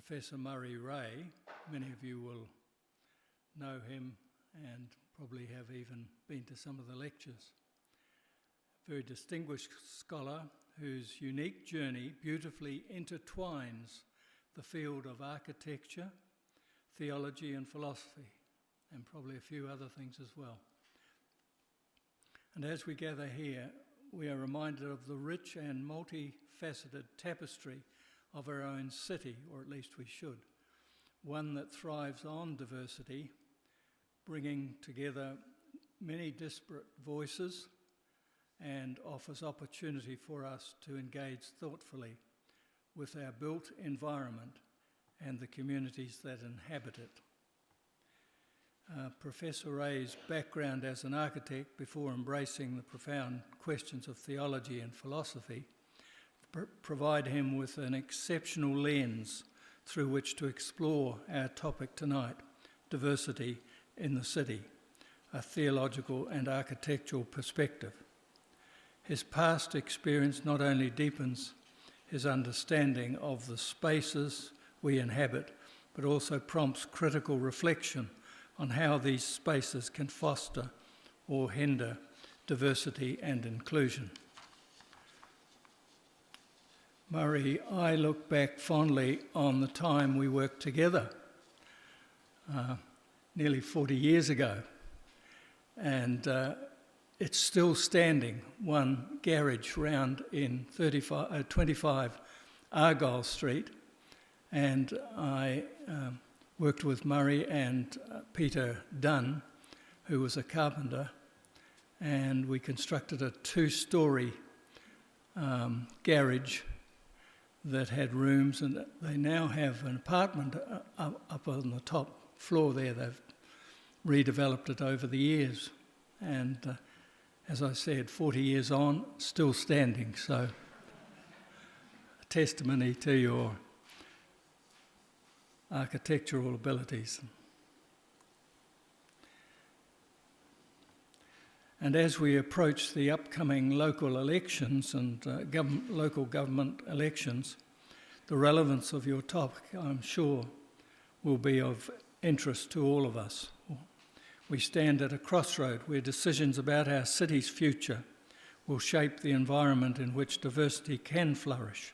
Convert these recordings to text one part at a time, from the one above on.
Professor Murray Rae. Many of you will know him and probably have even been to some of the lectures. A very distinguished scholar whose unique journey beautifully intertwines the field of architecture, theology and philosophy, and probably a few other things as well. And as we gather here, we are reminded of the rich and multifaceted tapestry of our own city, or at least we should, one that thrives on diversity, bringing together many disparate voices and offers opportunity for us to engage thoughtfully with our built environment and the communities that inhabit it. Professor Rae's background as an architect before embracing the profound questions of theology and philosophy provide him with an exceptional lens through which to explore our topic tonight, diversity in the city, a theological and architectural perspective. His past experience not only deepens his understanding of the spaces we inhabit, but also prompts critical reflection on how these spaces can foster or hinder diversity and inclusion. Murray, I look back fondly on the time we worked together nearly 40 years ago, and it's still standing, one garage round in 25 Argyle Street, and I worked with Murray and Peter Dunn, who was a carpenter, and we constructed a two-storey garage that had rooms, and they now have an apartment up on the top floor there. They've redeveloped it over the years, and as I said, 40 years on, still standing, so a testimony to your architectural abilities. And as we approach the upcoming local elections and local government elections, the relevance of your topic, I'm sure, will be of interest to all of us. We stand at a crossroad where decisions about our city's future will shape the environment in which diversity can flourish.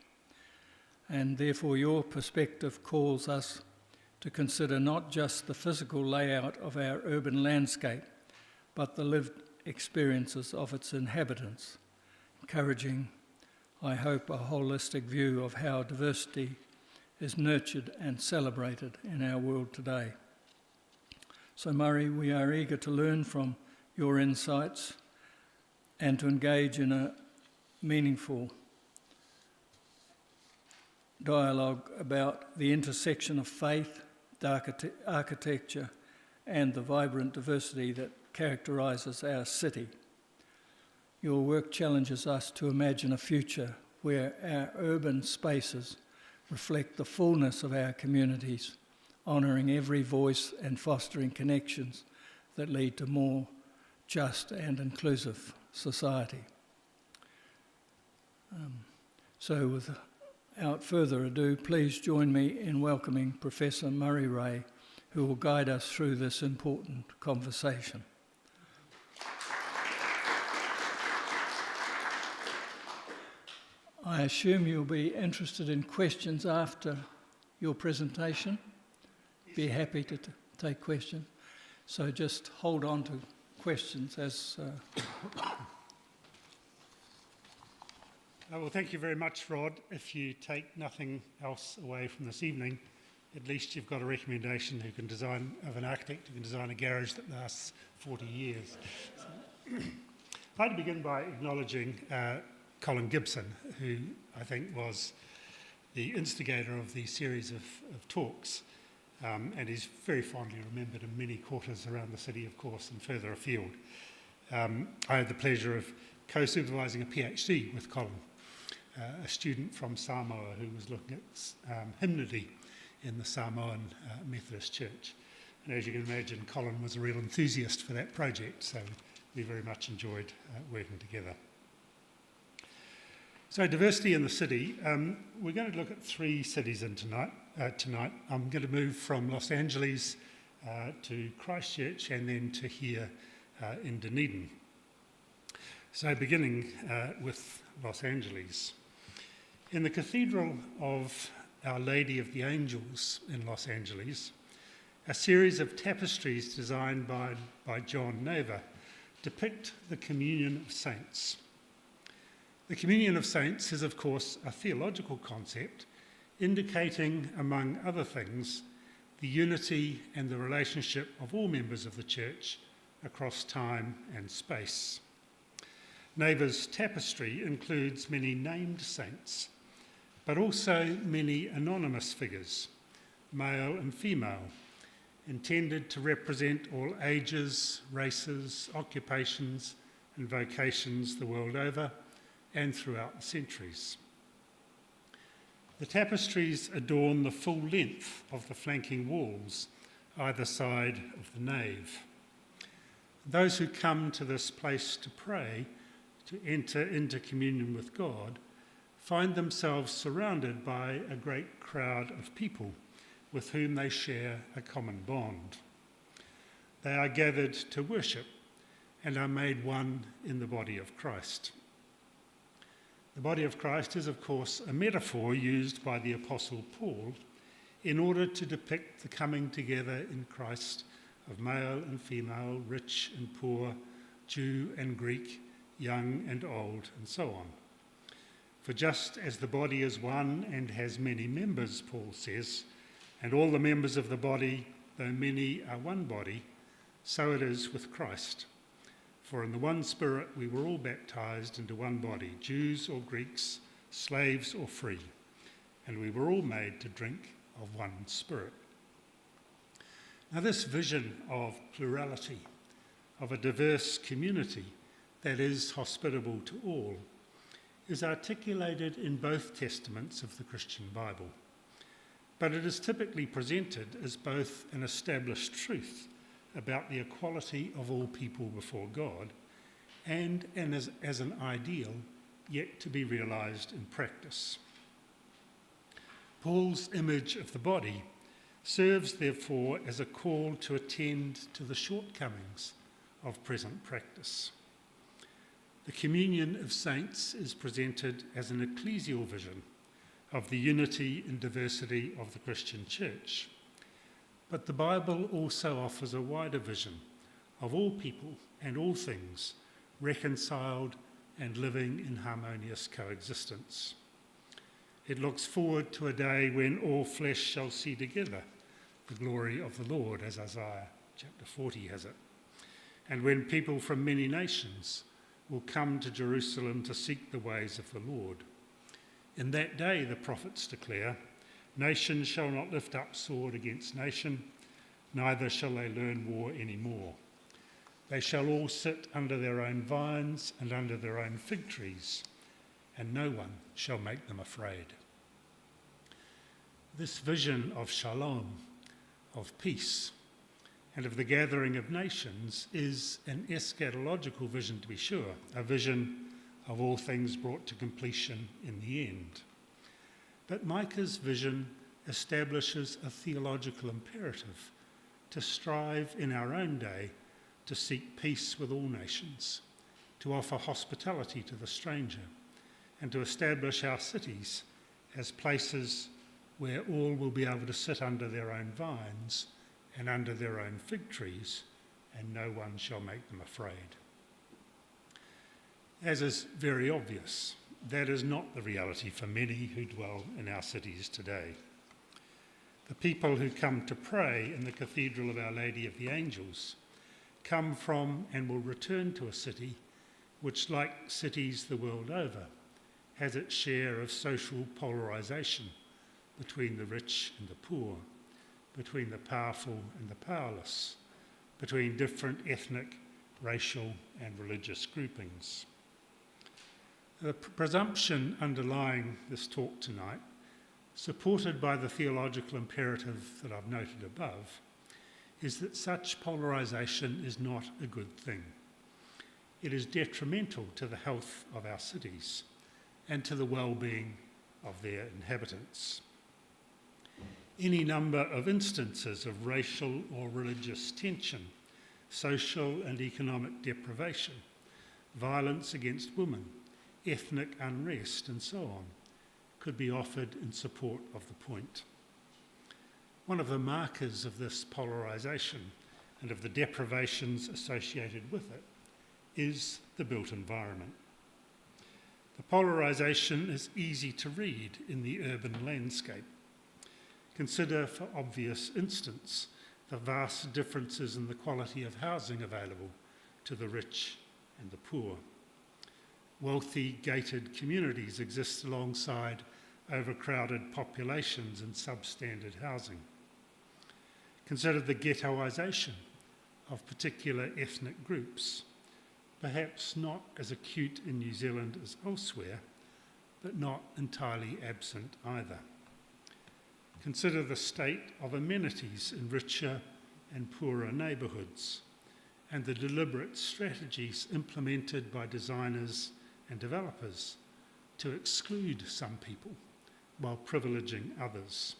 And therefore your perspective calls us to consider not just the physical layout of our urban landscape, but the lived experiences of its inhabitants, encouraging, I hope, a holistic view of how diversity is nurtured and celebrated in our world today. So Murray, we are eager to learn from your insights and to engage in a meaningful dialogue about the intersection of faith, architecture, and the vibrant diversity that characterises our city. Your work challenges us to imagine a future where our urban spaces reflect the fullness of our communities, honouring every voice and fostering connections that lead to more just and inclusive society. So without further ado, please join me in welcoming Professor Murray Rae, who will guide us through this important conversation. I assume you'll be interested in questions after your presentation. Be happy to take questions. So just hold on to questions as... Well, thank you very much, Rod. If you take nothing else away from this evening, at least you've got a recommendation of an architect who can design a garage that lasts 40 years. So, I'd like to begin by acknowledging Colin Gibson, who I think was the instigator of the series of talks, and is very fondly remembered in many quarters around the city, of course, and further afield. I had the pleasure of co-supervising a PhD with Colin, a student from Samoa who was looking at hymnody in the Samoan Methodist Church. And as you can imagine, Colin was a real enthusiast for that project, so we very much enjoyed working together. So diversity in the city. We're going to look at 3 cities tonight. I'm going to move from Los Angeles to Christchurch and then to here in Dunedin. So beginning with Los Angeles. In the Cathedral of Our Lady of the Angels in Los Angeles, a series of tapestries designed by John Neighbour depict the communion of saints. The communion of saints is, of course, a theological concept indicating, among other things, the unity and the relationship of all members of the Church across time and space. Neighbour's tapestry includes many named saints, but also many anonymous figures, male and female, intended to represent all ages, races, occupations and vocations the world over and throughout the centuries. The tapestries adorn the full length of the flanking walls either side of the nave. Those who come to this place to pray, to enter into communion with God, find themselves surrounded by a great crowd of people with whom they share a common bond. They are gathered to worship and are made one in the body of Christ. The body of Christ is, of course, a metaphor used by the Apostle Paul in order to depict the coming together in Christ of male and female, rich and poor, Jew and Greek, young and old, and so on. For just as the body is one and has many members, Paul says, and all the members of the body, though many, are one body, so it is with Christ. For in the one Spirit we were all baptised into one body, Jews or Greeks, slaves or free, and we were all made to drink of one Spirit. Now this vision of plurality, of a diverse community that is hospitable to all, is articulated in both testaments of the Christian Bible. But it is typically presented as both an established truth about the equality of all people before God and as an ideal yet to be realised in practice. Paul's image of the body serves, therefore, as a call to attend to the shortcomings of present practice. The communion of saints is presented as an ecclesial vision of the unity and diversity of the Christian Church. But the Bible also offers a wider vision of all people and all things reconciled and living in harmonious coexistence. It looks forward to a day when all flesh shall see together the glory of the Lord, as Isaiah chapter 40 has it, and when people from many nations will come to Jerusalem to seek the ways of the Lord. In that day, the prophets declare, nation shall not lift up sword against nation, neither shall they learn war any more. They shall all sit under their own vines and under their own fig trees, and no one shall make them afraid. This vision of shalom, of peace, and of the gathering of nations is an eschatological vision, to be sure, a vision of all things brought to completion in the end. But Micah's vision establishes a theological imperative to strive in our own day to seek peace with all nations, to offer hospitality to the stranger, and to establish our cities as places where all will be able to sit under their own vines and under their own fig trees, and no one shall make them afraid. As is very obvious, that is not the reality for many who dwell in our cities today. The people who come to pray in the Cathedral of Our Lady of the Angels come from and will return to a city which, like cities the world over, has its share of social polarisation between the rich and the poor, between the powerful and the powerless, between different ethnic, racial and religious groupings. The presumption underlying this talk tonight, supported by the theological imperative that I've noted above, is that such polarisation is not a good thing. It is detrimental to the health of our cities, and to the well-being of their inhabitants. Any number of instances of racial or religious tension, social and economic deprivation, violence against women, ethnic unrest, and so on, could be offered in support of the point. One of the markers of this polarisation and of the deprivations associated with it is the built environment. The polarisation is easy to read in the urban landscape. Consider, for obvious instance, the vast differences in the quality of housing available to the rich and the poor. Wealthy, gated communities exist alongside overcrowded populations in substandard housing. Consider the ghettoisation of particular ethnic groups, perhaps not as acute in New Zealand as elsewhere, but not entirely absent either. Consider the state of amenities in richer and poorer neighbourhoods, and the deliberate strategies implemented by designers and developers to exclude some people while privileging others.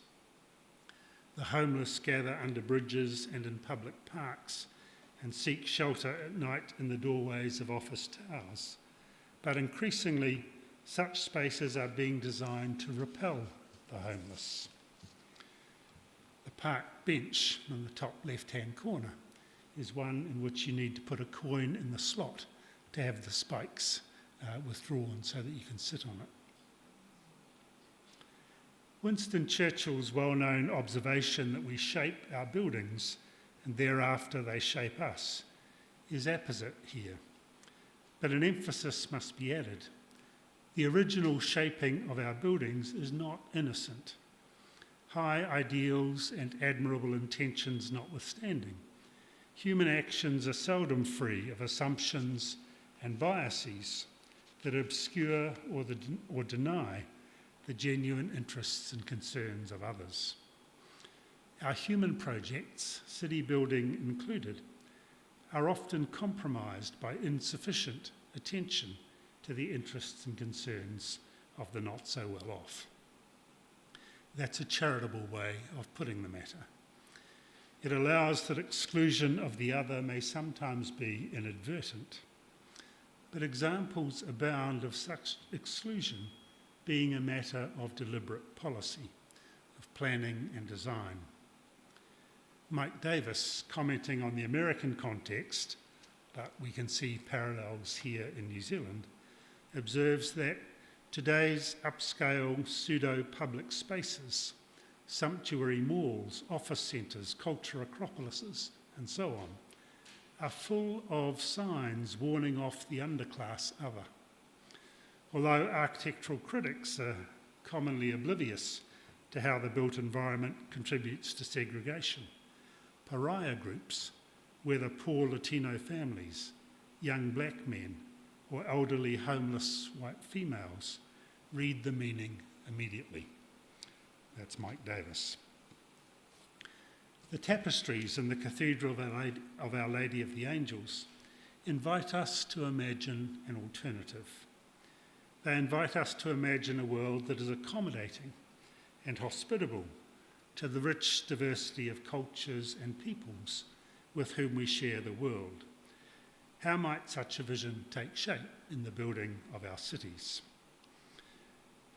The homeless gather under bridges and in public parks and seek shelter at night in the doorways of office towers, but increasingly such spaces are being designed to repel the homeless. The park bench in the top left-hand corner is one in which you need to put a coin in the slot to have the spikes withdrawn so that you can sit on it. Winston Churchill's well-known observation that we shape our buildings and thereafter they shape us is apposite here, but an emphasis must be added. The original shaping of our buildings is not innocent. High ideals and admirable intentions notwithstanding, human actions are seldom free of assumptions and biases that obscure or deny the genuine interests and concerns of others. Our human projects, city building included, are often compromised by insufficient attention to the interests and concerns of the not so well off. That's a charitable way of putting the matter. It allows that exclusion of the other may sometimes be inadvertent, but examples abound of such exclusion being a matter of deliberate policy, of planning and design. Mike Davis, commenting on the American context, but we can see parallels here in New Zealand, observes that today's upscale pseudo-public spaces, sumptuary malls, office centres, culture acropolises, and so on, are full of signs warning off the underclass other. Although architectural critics are commonly oblivious to how the built environment contributes to segregation, pariah groups, whether poor Latino families, young black men, or elderly homeless white females, read the meaning immediately. That's Mike Davis. The tapestries in the Cathedral of Our Lady of the Angels invite us to imagine an alternative. They invite us to imagine a world that is accommodating and hospitable to the rich diversity of cultures and peoples with whom we share the world. How might such a vision take shape in the building of our cities?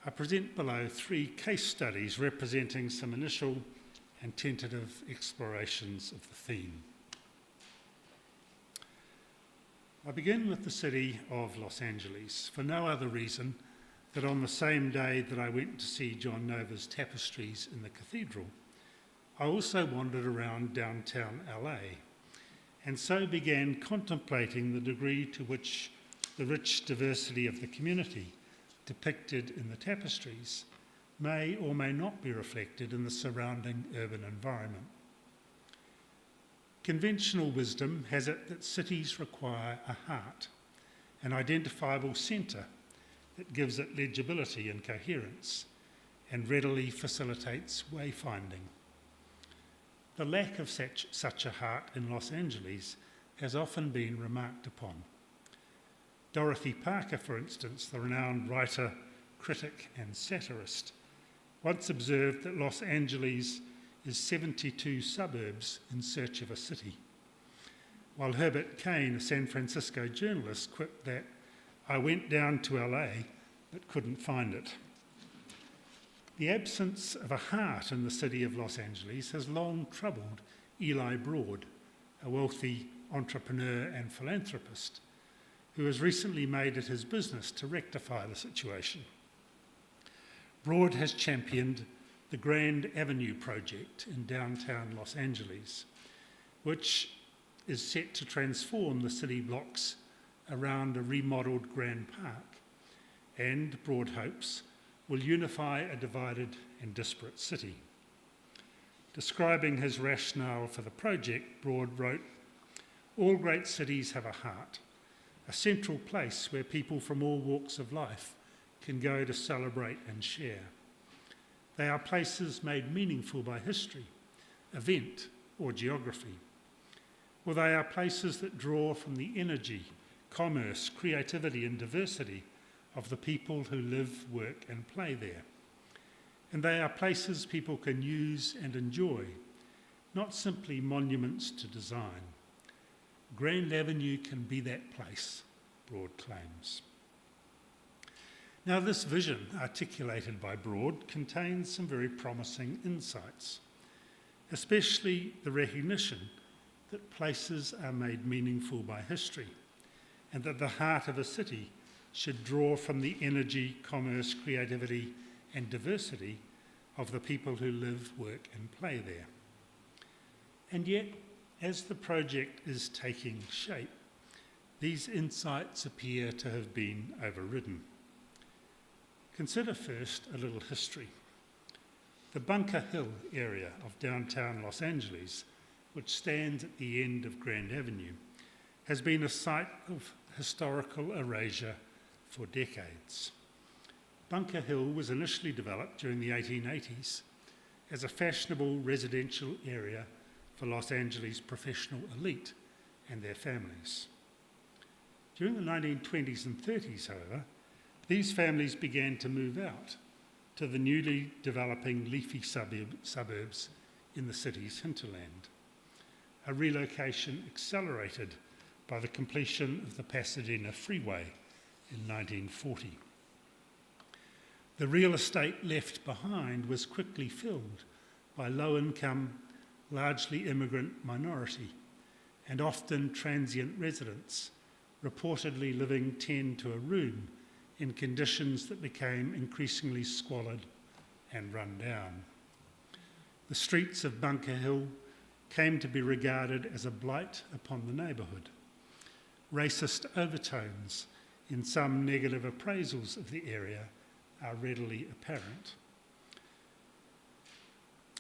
I present below 3 case studies representing some initial and tentative explorations of the theme. I begin with the city of Los Angeles, for no other reason that on the same day that I went to see John Nova's tapestries in the cathedral, I also wandered around downtown LA, and so began contemplating the degree to which the rich diversity of the community depicted in the tapestries may or may not be reflected in the surrounding urban environment. Conventional wisdom has it that cities require a heart, an identifiable centre that gives it legibility and coherence, and readily facilitates wayfinding. The lack of such a heart in Los Angeles has often been remarked upon. Dorothy Parker, for instance, the renowned writer critic and satirist, once observed that Los Angeles is 72 suburbs in search of a city, while Herbert Kane, a San Francisco journalist, quipped that, "I went down to LA but couldn't find it." The absence of a heart in the city of Los Angeles has long troubled Eli Broad, a wealthy entrepreneur and philanthropist, who has recently made it his business to rectify the situation. Broad has championed the Grand Avenue project in downtown Los Angeles, which is set to transform the city blocks around a remodelled Grand Park, and, Broad hopes, will unify a divided and disparate city. Describing his rationale for the project, Broad wrote, "All great cities have a heart, a central place where people from all walks of life can go to celebrate and share. They are places made meaningful by history, event, or geography. Or they are places that draw from the energy, commerce, creativity, and diversity of the people who live, work, and play there. And they are places people can use and enjoy, not simply monuments to design. Grand Avenue can be that place," Broad claims. Now, this vision, articulated by Broad, contains some very promising insights, especially the recognition that places are made meaningful by history, and that the heart of a city should draw from the energy, commerce, creativity, and diversity of the people who live, work, and play there. And yet, as the project is taking shape, these insights appear to have been overridden. Consider first a little history. The Bunker Hill area of downtown Los Angeles, which stands at the end of Grand Avenue, has been a site of historical erasure for decades. Bunker Hill was initially developed during the 1880s as a fashionable residential area for Los Angeles' professional elite and their families. During the 1920s and 30s, however, these families began to move out to the newly developing leafy suburbs in the city's hinterland, a relocation accelerated by the completion of the Pasadena Freeway in 1940. The real estate left behind was quickly filled by low-income, largely immigrant minority and often transient residents, reportedly living 10 to a room in conditions that became increasingly squalid and run down. The streets of Bunker Hill came to be regarded as a blight upon the neighbourhood. Racist overtones in some negative appraisals of the area are readily apparent.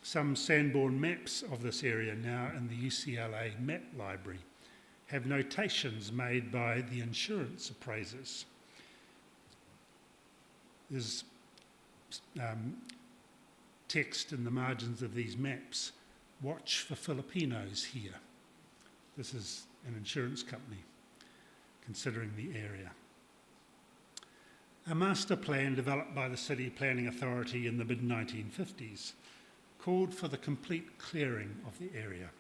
Some Sanborn maps of this area, now in the UCLA Map Library, have notations made by the insurance appraisers. There's text in the margins of these maps, "Watch for Filipinos here." This is an insurance company considering the area. A master plan developed by the City Planning Authority in the mid-1950s called for the complete clearing of the area.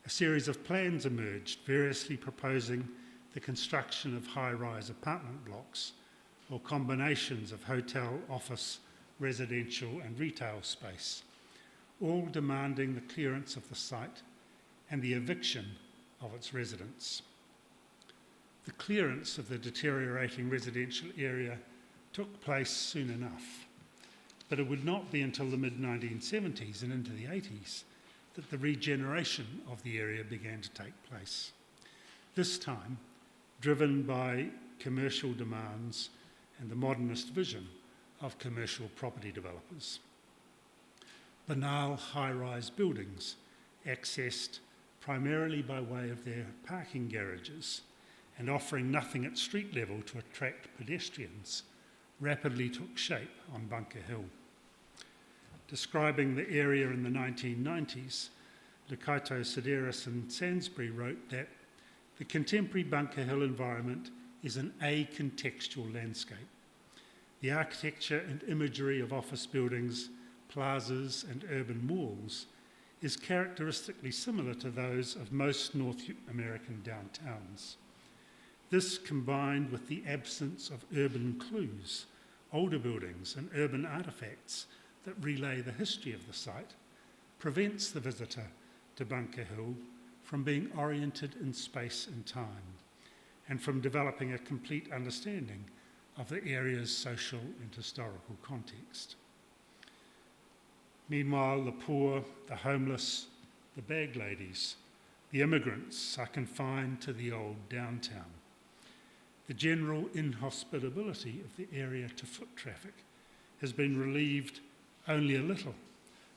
A series of plans emerged, variously proposing the construction of high-rise apartment blocks or combinations of hotel, office, residential and retail space, all demanding the clearance of the site and the eviction of its residents. The clearance of the deteriorating residential area took place soon enough, but it would not be until the mid-1970s and into the 80s that the regeneration of the area began to take place. This time, driven by commercial demands and the modernist vision of commercial property developers. Banal high-rise buildings, accessed primarily by way of their parking garages and offering nothing at street level to attract pedestrians, rapidly took shape on Bunker Hill. Describing the area in the 1990s, Lucaito Sedaris and Sansbury wrote that the contemporary Bunker Hill environment is an acontextual landscape. the architecture and imagery of office buildings, plazas and urban malls is characteristically similar to those of most North American downtowns. This, combined with the absence of urban clues, older buildings and urban artefacts that relay the history of the site, prevents the visitor to Bunker Hill from being oriented in space and time, and from developing a complete understanding of the area's social and historical context. Meanwhile, the poor, the homeless, the bag ladies, the immigrants are confined to the old downtown. The general inhospitability of the area to foot traffic has been relieved only a little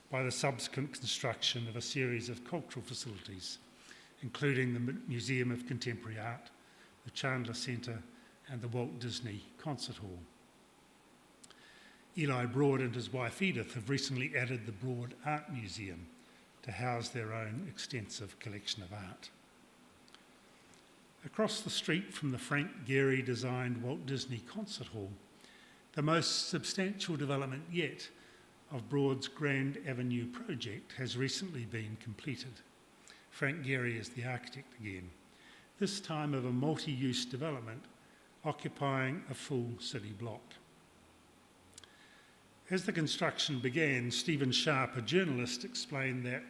by the subsequent construction of a series of cultural facilities, including the Museum of Contemporary Art, the Chandler Centre, and the Walt Disney Concert Hall. Eli Broad and his wife Edith have recently added the Broad Art Museum to house their own extensive collection of art. Across the street from the Frank Gehry-designed Walt Disney Concert Hall, the most substantial development yet of Broad's Grand Avenue project has recently been completed. Frank Gehry is the architect again, this time of a multi-use development occupying a full city block. As the construction began, Stephen Sharp, a journalist, explained that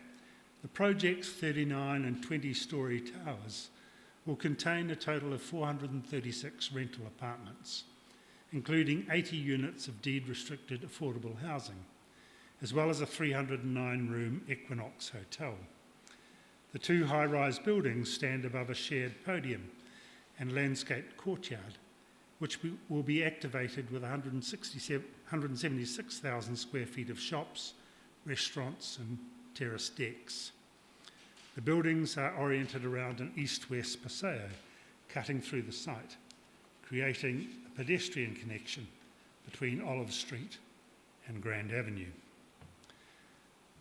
the project's 39 and 20-storey towers will contain a total of 436 rental apartments, including 80 units of deed-restricted affordable housing, as well as a 309-room Equinox hotel. The two high-rise buildings stand above a shared podium and landscaped courtyard, which will be activated with 176,000 square feet of shops, restaurants and terrace decks. The buildings are oriented around an east-west paseo cutting through the site, creating a pedestrian connection between Olive Street and Grand Avenue.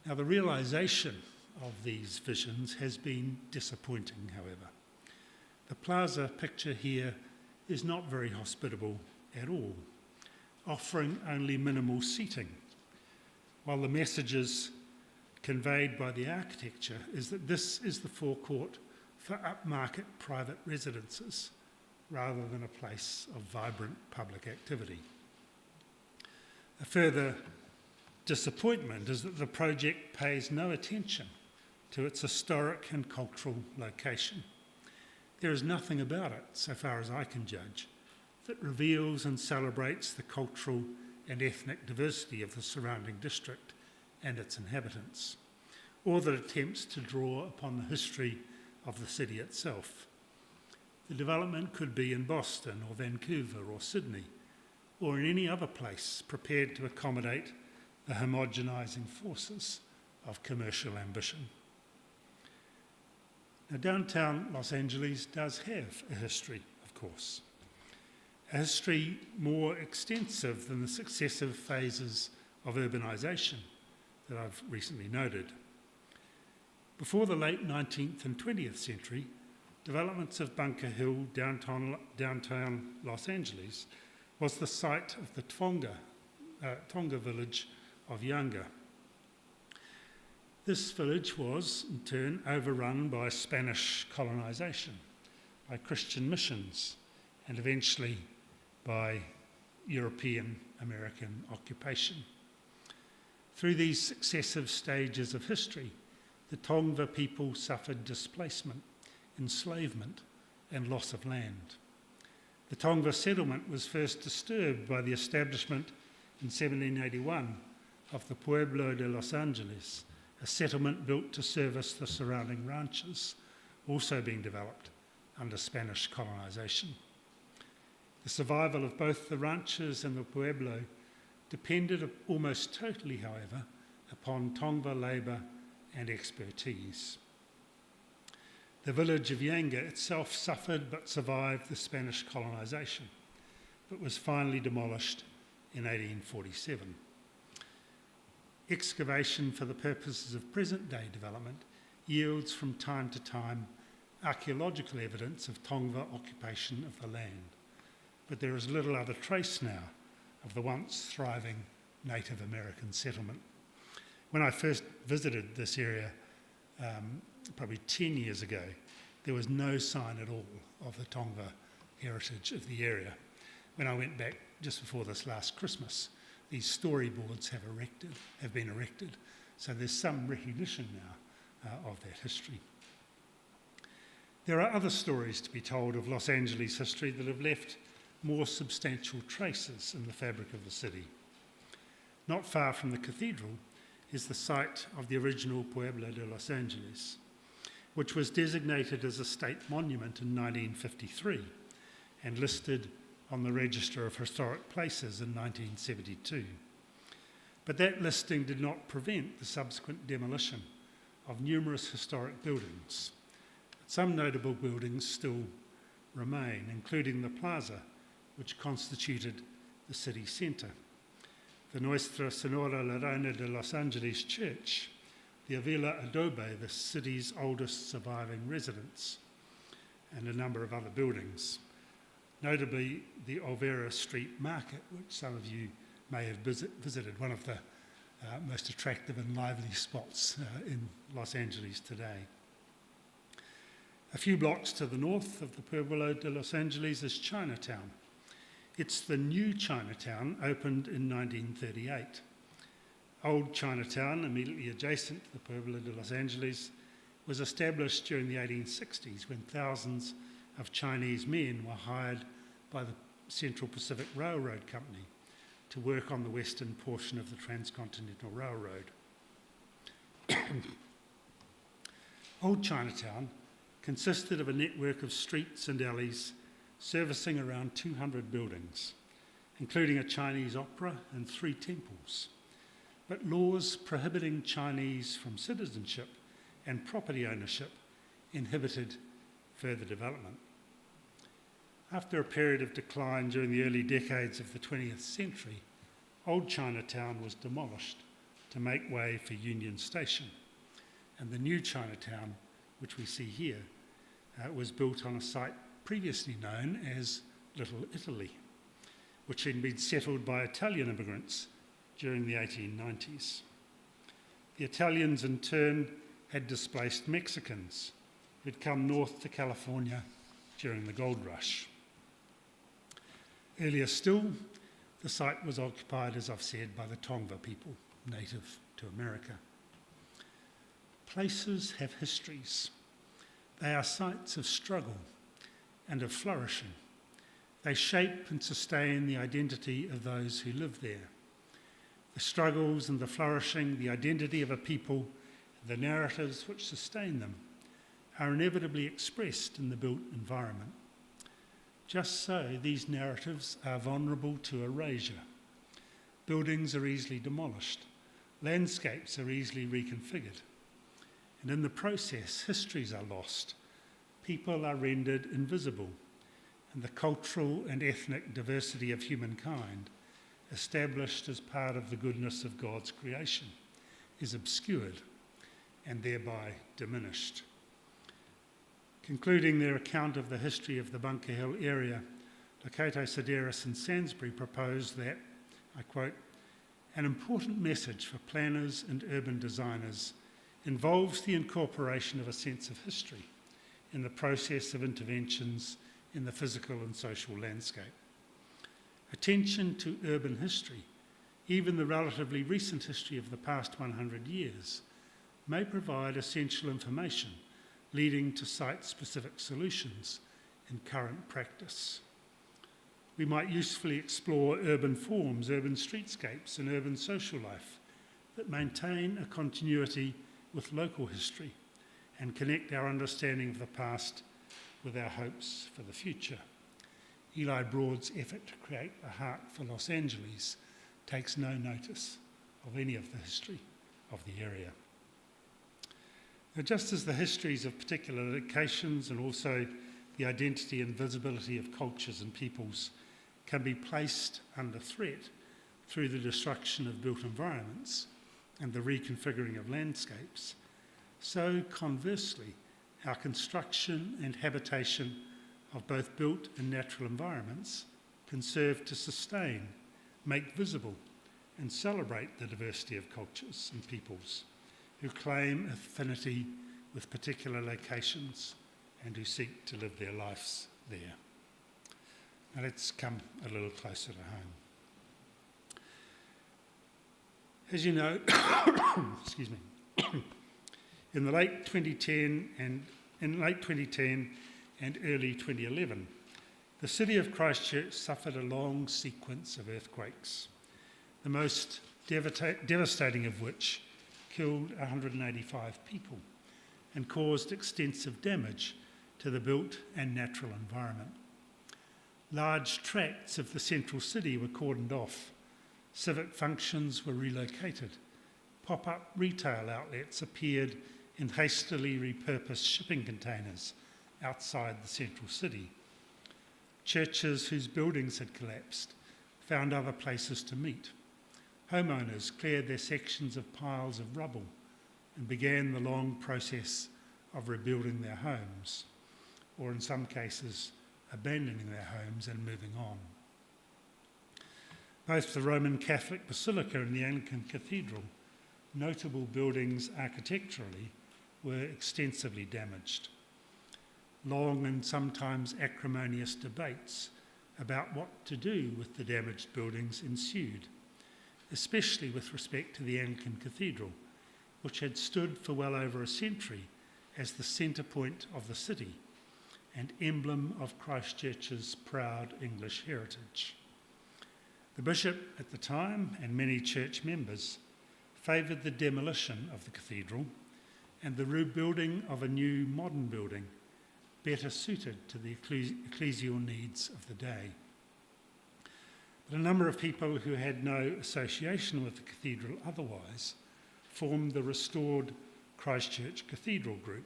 Now, the realisation of these visions has been disappointing, however. The plaza picture here is not very hospitable at all, offering only minimal seating, while the messages conveyed by the architecture is that this is the forecourt for upmarket private residences rather than a place of vibrant public activity. A further disappointment is that the project pays no attention to its historic and cultural location. There is nothing about it, so far as I can judge, that reveals and celebrates the cultural and ethnic diversity of the surrounding district and its inhabitants, or that attempts to draw upon the history of the city itself. The development could be in Boston or Vancouver or Sydney, or in any other place prepared to accommodate the homogenising forces of commercial ambition. Now, downtown Los Angeles does have a history, of course, a history more extensive than the successive phases of urbanisation that I've recently noted. Before the late 19th and 20th century, developments of Bunker Hill, downtown Los Angeles, was the site of the Tonga village of Yanga. This village was, in turn, overrun by Spanish colonisation, by Christian missions, and eventually by European American occupation. Through these successive stages of history, the Tongva people suffered displacement, enslavement, and loss of land. The Tongva settlement was first disturbed by the establishment in 1781 of the Pueblo de Los Angeles, a settlement built to service the surrounding ranches, also being developed under Spanish colonisation. The survival of both the ranches and the Pueblo depended almost totally, however, upon Tongva labour and expertise. The village of Yanga itself suffered but survived the Spanish colonisation, but was finally demolished in 1847. Excavation for the purposes of present-day development yields from time to time archaeological evidence of Tongva occupation of the land, but there is little other trace now of the once thriving Native American settlement. When I first visited this area, probably 10 years ago, there was no sign at all of the Tongva heritage of the area. When I went back just before this last Christmas, these storyboards have been erected, so there's some recognition now of that history. There are other stories to be told of Los Angeles history that have left more substantial traces in the fabric of the city. Not far from the cathedral is the site of the original Pueblo de Los Angeles, which was designated as a state monument in 1953 and listed on the Register of Historic Places in 1972. But that listing did not prevent the subsequent demolition of numerous historic buildings. Some notable buildings still remain, including the plaza, which constituted the city centre, the Nuestra Señora la Reina de Los Angeles Church, the Avila Adobe, the city's oldest surviving residence, and a number of other buildings, notably the Olvera Street Market, which some of you may have visited, one of the most attractive and lively spots in Los Angeles today. A few blocks to the north of the Pueblo de Los Angeles is Chinatown. It's the new Chinatown, opened in 1938. Old Chinatown, immediately adjacent to the Pueblo de Los Angeles, was established during the 1860s when thousands of Chinese men were hired by the Central Pacific Railroad Company to work on the western portion of the Transcontinental Railroad. Old Chinatown consisted of a network of streets and alleys servicing around 200 buildings, including a Chinese opera and 3 temples. But laws prohibiting Chinese from citizenship and property ownership inhibited further development. After a period of decline during the early decades of the 20th century, Old Chinatown was demolished to make way for Union Station, and the new Chinatown, which we see here, was built on a site previously known as Little Italy, which had been settled by Italian immigrants during the 1890s. The Italians, in turn, had displaced Mexicans who'd come north to California during the gold rush. Earlier still, the site was occupied, as I've said, by the Tongva people, native to America. Places have histories. They are sites of struggle and of flourishing. They shape and sustain the identity of those who live there. The struggles and the flourishing, the identity of a people, the narratives which sustain them, are inevitably expressed in the built environment. Just so, these narratives are vulnerable to erasure. Buildings are easily demolished. Landscapes are easily reconfigured. And in the process, histories are lost. People are rendered invisible. And the cultural and ethnic diversity of humankind, established as part of the goodness of God's creation, is obscured and thereby diminished. Concluding their account of the history of the Bunker Hill area, Locato Sedaris and Sansbury proposed that, I quote, "An important message for planners and urban designers involves the incorporation of a sense of history in the process of interventions in the physical and social landscape. Attention to urban history, even the relatively recent history of the past 100 years, may provide essential information leading to site-specific solutions in current practice. We might usefully explore urban forms, urban streetscapes, and urban social life that maintain a continuity with local history and connect our understanding of the past with our hopes for the future." Eli Broad's effort to create a heart for Los Angeles takes no notice of any of the history of the area. Now, just as the histories of particular locations and also the identity and visibility of cultures and peoples can be placed under threat through the destruction of built environments and the reconfiguring of landscapes, so conversely, our construction and habitation of both built and natural environments can serve to sustain, make visible and celebrate the diversity of cultures and peoples who claim affinity with particular locations and who seek to live their lives there. Now let's come a little closer to home. As you know, excuse me, in late 2010 and early 2011, the city of Christchurch suffered a long sequence of earthquakes, the most devastating of which killed 185 people and caused extensive damage to the built and natural environment. Large tracts of the central city were cordoned off, civic functions were relocated, pop-up retail outlets appeared in hastily repurposed shipping containers outside the central city. Churches whose buildings had collapsed found other places to meet. Homeowners cleared their sections of piles of rubble and began the long process of rebuilding their homes, or in some cases, abandoning their homes and moving on. Both the Roman Catholic Basilica and the Anglican Cathedral, notable buildings architecturally, were extensively damaged. Long and sometimes acrimonious debates about what to do with the damaged buildings ensued, especially with respect to the Anglican Cathedral, which had stood for well over a century as the centre point of the city and emblem of Christchurch's proud English heritage. The bishop at the time and many church members favoured the demolition of the cathedral and the rebuilding of a new modern building better suited to the ecclesial needs of the day. But a number of people who had no association with the cathedral otherwise formed the restored Christchurch Cathedral Group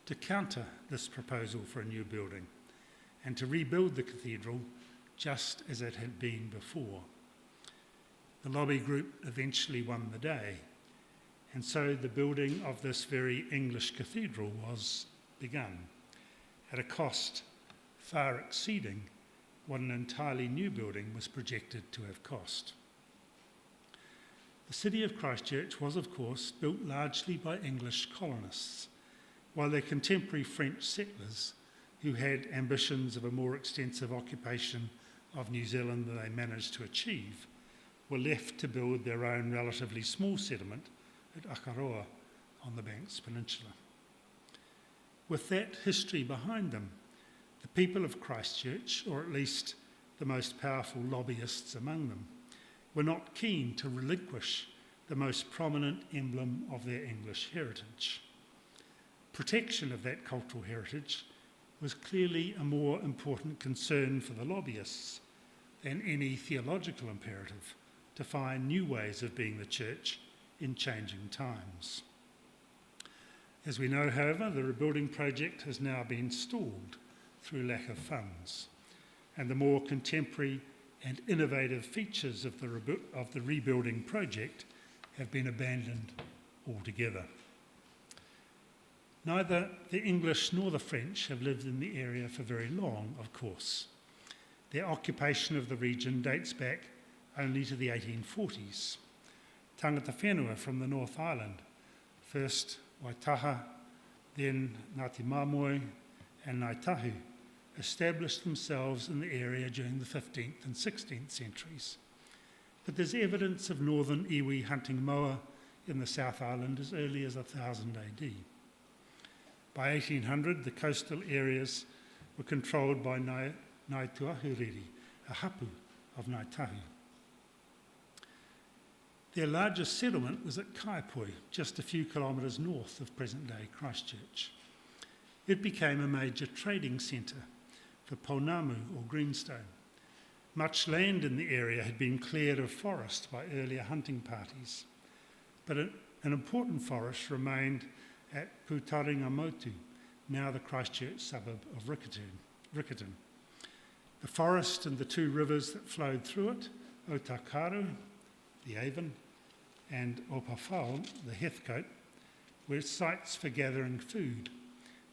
to counter this proposal for a new building and to rebuild the cathedral just as it had been before. The lobby group eventually won the day, and so the building of this very English cathedral was begun, at a cost far exceeding what an entirely new building was projected to have cost. The city of Christchurch was, of course, built largely by English colonists, while their contemporary French settlers, who had ambitions of a more extensive occupation of New Zealand than they managed to achieve, were left to build their own relatively small settlement at Akaroa on the Banks Peninsula. With that history behind them, the people of Christchurch, or at least the most powerful lobbyists among them, were not keen to relinquish the most prominent emblem of their English heritage. Protection of that cultural heritage was clearly a more important concern for the lobbyists than any theological imperative to find new ways of being the church in changing times. As we know, however, the rebuilding project has now been stalled through lack of funds, and the more contemporary and innovative features of the rebuilding project have been abandoned altogether. Neither the English nor the French have lived in the area for very long, of course. Their occupation of the region dates back only to the 1840s. Tangata whenua from the North Island, first Waitaha, then Ngāti Māmoe and Ngaitahu, established themselves in the area during the 15th and 16th centuries. But there's evidence of northern iwi hunting moa in the South Island as early as 1000 AD. By 1800, the coastal areas were controlled by Ngāi Tuahuriri, a hapu of Ngaitahu. Their largest settlement was at Kaipoi, just a few kilometres north of present-day Christchurch. It became a major trading centre for pounamu or greenstone. Much land in the area had been cleared of forest by earlier hunting parties, but an important forest remained at Putaringamotu, now the Christchurch suburb of Riccarton. The forest and the two rivers that flowed through it, Otakaru, the Avon, and Opawhao, the Heathcote, were sites for gathering food,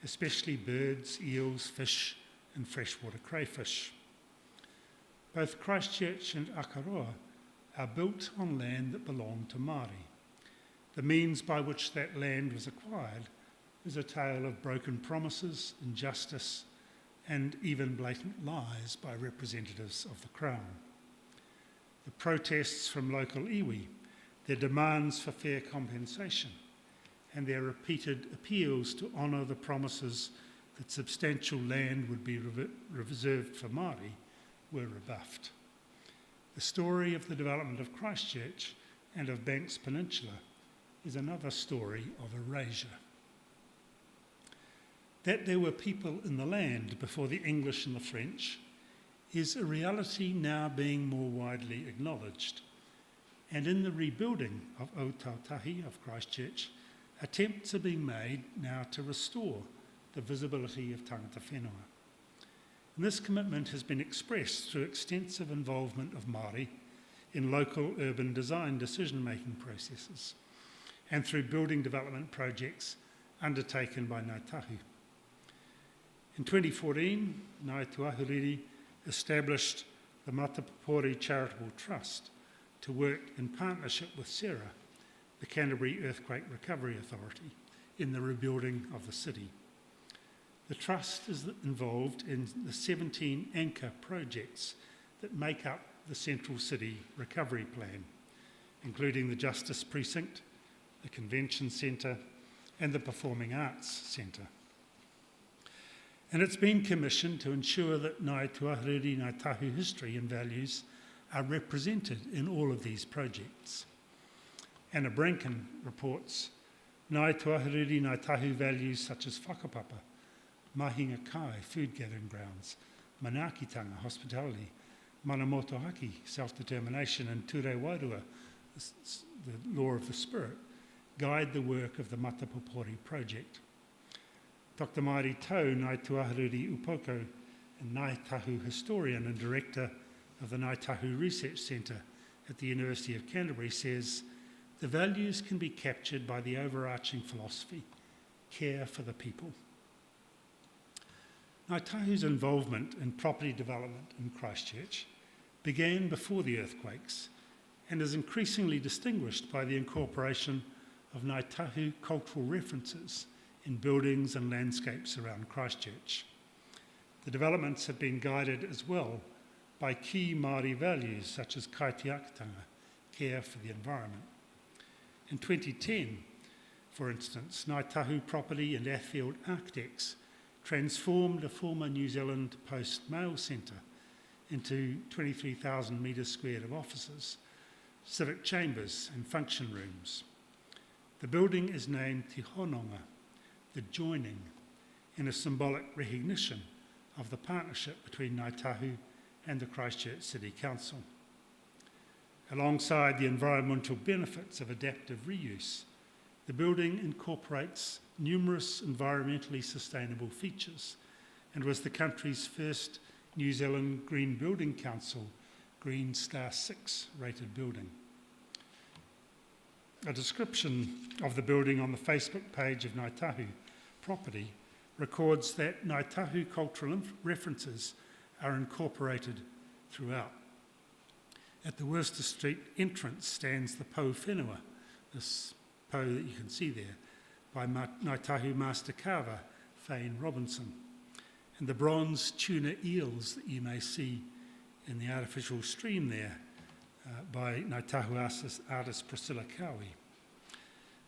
especially birds, eels, fish, and freshwater crayfish. Both Christchurch and Akaroa are built on land that belonged to Māori. The means by which that land was acquired is a tale of broken promises, injustice, and even blatant lies by representatives of the Crown. The protests from local iwi, their demands for fair compensation, and their repeated appeals to honour the promises that substantial land would be reserved for Māori were rebuffed. The story of the development of Christchurch and of Banks Peninsula is another story of erasure. That there were people in the land before the English and the French is a reality now being more widely acknowledged. And in the rebuilding of Ōtautahi of Christchurch, attempts are being made now to restore the visibility of tangata whenua. And this commitment has been expressed through extensive involvement of Māori in local urban design decision-making processes and through building development projects undertaken by Ngāi Tahu. In 2014, Ngāi Tuahuriri established the Matapapori Charitable Trust to work in partnership with SERA, the Canterbury Earthquake Recovery Authority, in the rebuilding of the city. The Trust is involved in the 17 anchor projects that make up the Central City Recovery Plan, including the Justice Precinct, the Convention Centre, and the Performing Arts Centre. And it's been commissioned to ensure that Ngāi Tuahuriri Ngāi Tahu history and values are represented in all of these projects. Anna Branken reports, Ngāi Tuahuriri Ngāi Tahu values such as whakapapa, mahinga kai, food gathering grounds, manaakitanga, hospitality, manamotohaki, self-determination, and ture wairua, the law of the spirit, guide the work of the Matapapori project. Dr. Mairi Tau, Ngāi Tuahuriri Upoko, and Ngāi Tahu historian and director of the Ngāi Tahu Research Centre at the University of Canterbury, says, the values can be captured by the overarching philosophy, care for the people. Ngāi Tahu's involvement in property development in Christchurch began before the earthquakes and is increasingly distinguished by the incorporation of Ngāi Tahu cultural references in buildings and landscapes around Christchurch. The developments have been guided as well by key Māori values such as kaitiakitanga, care for the environment. In 2010, for instance, Ngāi Tahu Property and Athfield Architects transformed a former New Zealand Post Mail Centre into 23,000 metres squared of offices, civic chambers and function rooms. The building is named Te Hononga, the joining, in a symbolic recognition of the partnership between Ngāi Tahu and the Christchurch City Council. Alongside the environmental benefits of adaptive reuse, the building incorporates numerous environmentally sustainable features and was the country's first New Zealand Green Building Council Green Star 6 rated building. A description of the building on the Facebook page of Ngāi Tahu Property records that Ngāi Tahu cultural references are incorporated throughout. At the Worcester Street entrance stands the Pou Whenua, this pou that you can see there, by Ngāi Tahu master carver Fane Robinson, and the bronze tuna eels that you may see in the artificial stream there by Ngāi Tahu artist Priscilla Cowie.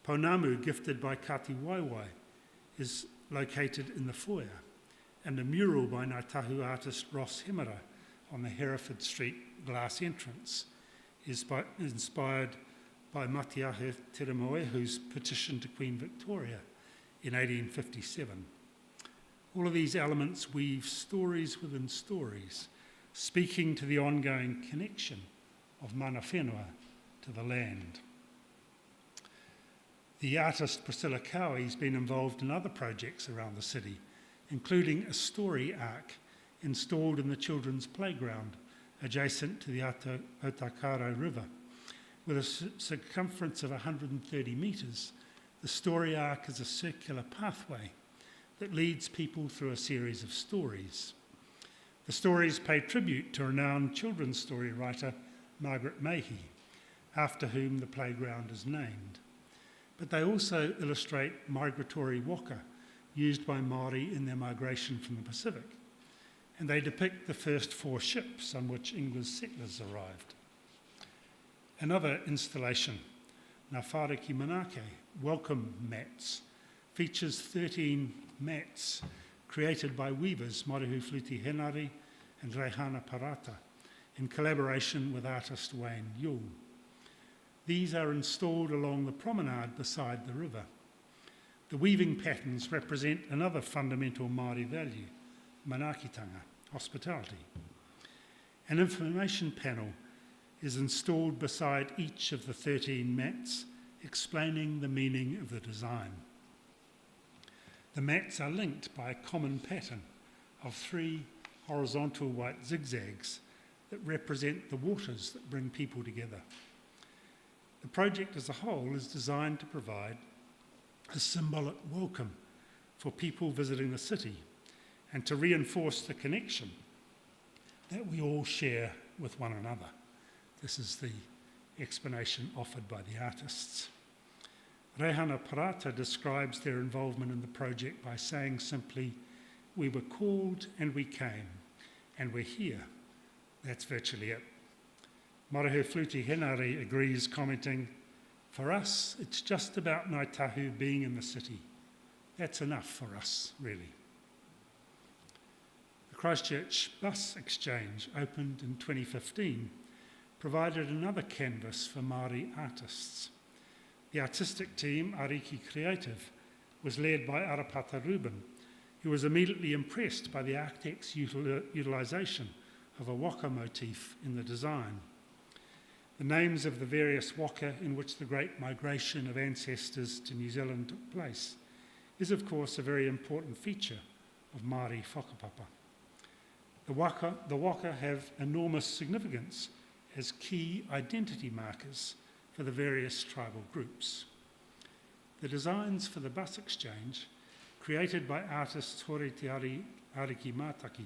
Pounamu, gifted by Kati Waiwai, is located in the foyer, and a mural by Ngāi Tahu artist Ross Hemera on the Hereford Street glass entrance is inspired by Matiahe Teremoehu's petition to Queen Victoria in 1857. All of these elements weave stories within stories, speaking to the ongoing connection of mana whenua to the land. The artist Priscilla Cowie has been involved in other projects around the city, including a story arc installed in the children's playground adjacent to the Otakaro River. With a circumference of 130 metres, the story arc is a circular pathway that leads people through a series of stories. The stories pay tribute to renowned children's story writer Margaret Mayhew, after whom the playground is named. But they also illustrate migratory waka used by Māori in their migration from the Pacific. And they depict the first 4 ships on which English settlers arrived. Another installation, Ngā Whāriki Manake, Welcome Mats, features 13 mats created by weavers Morihu Fluti Henare and Reihana Parata in collaboration with artist Wayne Yule. These are installed along the promenade beside the river. The weaving patterns represent another fundamental Māori value, manaakitanga, hospitality. An information panel is installed beside each of the 13 mats, explaining the meaning of the design. The mats are linked by a common pattern of 3 horizontal white zigzags that represent the waters that bring people together. The project as a whole is designed to provide a symbolic welcome for people visiting the city and to reinforce the connection that we all share with one another. This is the explanation offered by the artists. Reihana Parata describes their involvement in the project by saying simply, "We were called and we came, and we're here." That's virtually it. Morihu Fluti Henare agrees, commenting, "For us, it's just about Ngāi Tahu being in the city. That's enough for us, really." The Christchurch Bus Exchange, opened in 2015, provided another canvas for Māori artists. The artistic team, Ariki Creative, was led by Arapata Ruben, who was immediately impressed by the architect's utilisation of a waka motif in the design. The names of the various waka in which the great migration of ancestors to New Zealand took place is, of course, a very important feature of Māori whakapapa. The waka have enormous significance as key identity markers for the various tribal groups. The designs for the bus exchange, created by artists Hore Te Ariki Mātaki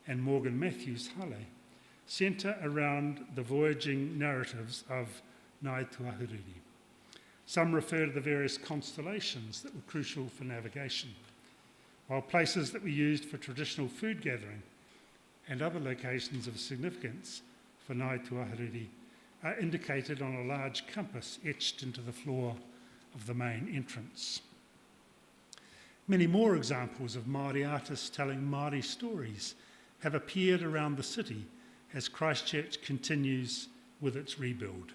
and Morgan Matthews Hale, centre around the voyaging narratives of Ngāi Tuahuriri. Some refer to the various constellations that were crucial for navigation, while places that were used for traditional food gathering and other locations of significance for Ngāi Tuahuriri are indicated on a large compass etched into the floor of the main entrance. Many more examples of Māori artists telling Māori stories have appeared around the city as Christchurch continues with its rebuild.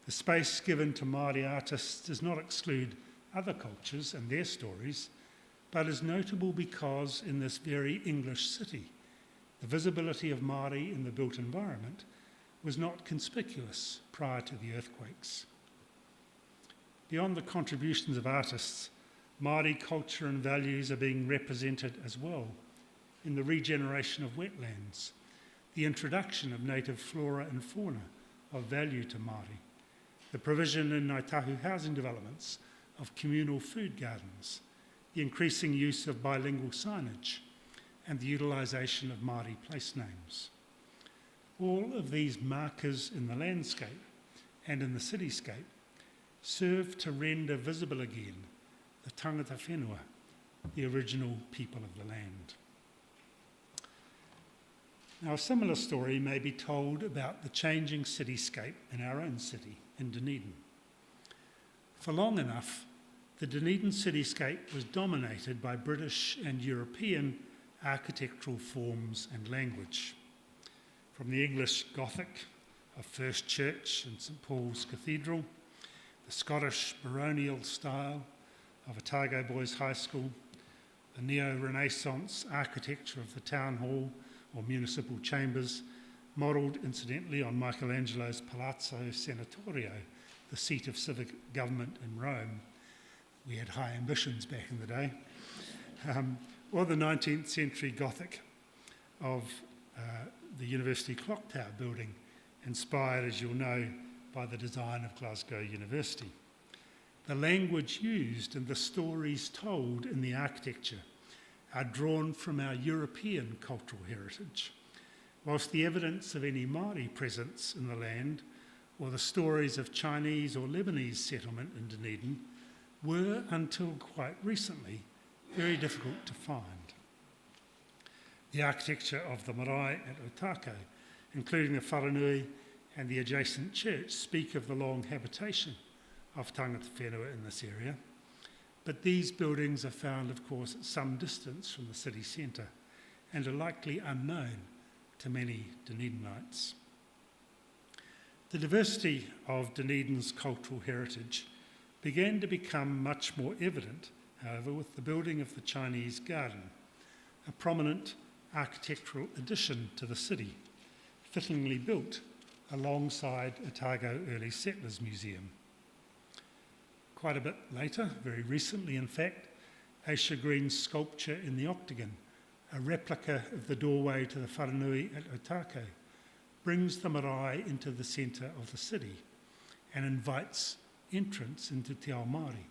The space given to Māori artists does not exclude other cultures and their stories, but is notable because in this very English city, the visibility of Māori in the built environment was not conspicuous prior to the earthquakes. Beyond the contributions of artists, Māori culture and values are being represented as well in the regeneration of wetlands, the introduction of native flora and fauna of value to Māori, the provision in Ngāi Tahu housing developments of communal food gardens, the increasing use of bilingual signage, and the utilisation of Māori place names. All of these markers in the landscape and in the cityscape serve to render visible again the tangata whenua, the original people of the land. Now, a similar story may be told about the changing cityscape in our own city, in Dunedin. For long enough, the Dunedin cityscape was dominated by British and European architectural forms and language. From the English Gothic of First Church and St Paul's Cathedral, the Scottish baronial style of Otago Boys High School, the neo-Renaissance architecture of the Town Hall or municipal chambers, modelled incidentally on Michelangelo's Palazzo Senatorio, the seat of civic government in Rome. We had high ambitions back in the day. Or the 19th century Gothic of the University Clock Tower building, inspired, as you'll know, by the design of Glasgow University. The language used and the stories told in the architecture are drawn from our European cultural heritage, whilst the evidence of any Māori presence in the land or the stories of Chinese or Lebanese settlement in Dunedin were, until quite recently, very difficult to find. The architecture of the marae at Otako, including the wharenui and the adjacent church, speak of the long habitation of tangata whenua in this area, but these buildings are found, of course, at some distance from the city centre and are likely unknown to many Dunedinites. The diversity of Dunedin's cultural heritage began to become much more evident, however, with the building of the Chinese Garden, a prominent architectural addition to the city, fittingly built alongside Otago Early Settlers Museum. Quite a bit later, very recently in fact, Aisha Green's sculpture in the Octagon, a replica of the doorway to the wharenui at Otako, brings the marae into the centre of the city and invites entrance into Te Ao Māori,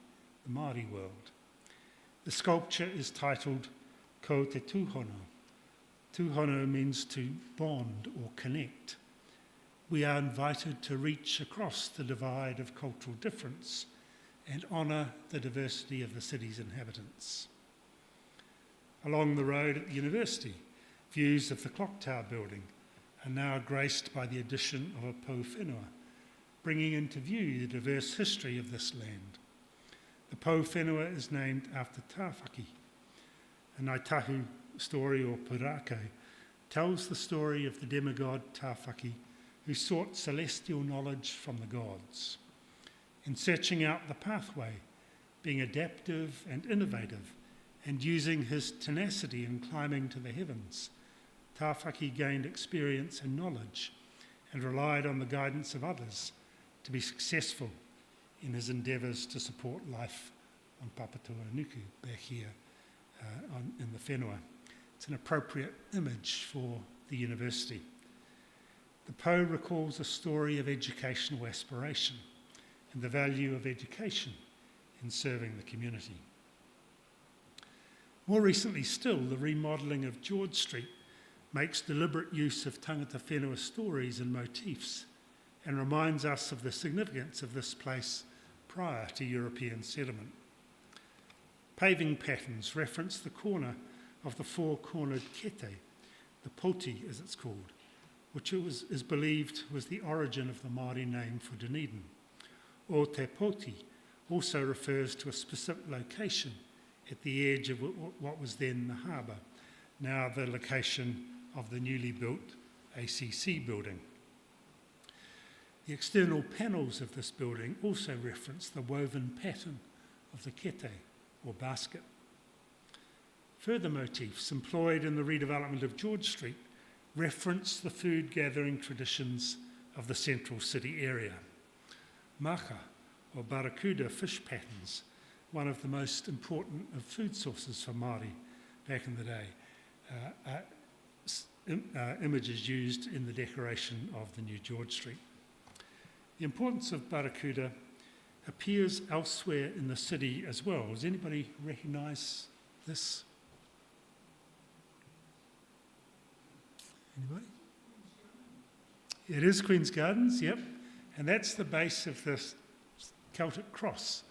the Māori world. The sculpture is titled Ko Te Tūhono. Tūhono means to bond or connect. We are invited to reach across the divide of cultural difference and honour the diversity of the city's inhabitants. Along the road at the university, views of the Clock Tower building are now graced by the addition of a pou whenua, bringing into view the diverse history of this land. The pou whenua is named after Tāwhaki. A Ngaitahu story, or purako, tells the story of the demigod Tāwhaki, who sought celestial knowledge from the gods. In searching out the pathway, being adaptive and innovative, and using his tenacity in climbing to the heavens, Tāwhaki gained experience and knowledge and relied on the guidance of others to be successful in his endeavours to support life on Papatua Nuku, back here in the whenua. It's an appropriate image for the university. The pou recalls a story of educational aspiration and the value of education in serving the community. More recently still, the remodelling of George Street makes deliberate use of tangata whenua stories and motifs and reminds us of the significance of this place prior to European settlement. Paving patterns reference the corner of the four-cornered kete, the poti as it's called, which is believed was the origin of the Māori name for Dunedin. O te poti also refers to a specific location at the edge of what was then the harbour, now the location of the newly built ACC building. The external panels of this building also reference the woven pattern of the kete, or basket. Further motifs employed in the redevelopment of George Street reference the food gathering traditions of the central city area. Maka, or barracuda fish patterns, one of the most important of food sources for Māori back in the day, images used in the decoration of the new George Street. The importance of barracuda appears elsewhere in the city as well. Does anybody recognise this? Anybody? It is Queen's Gardens, yep. And that's the base of this Celtic cross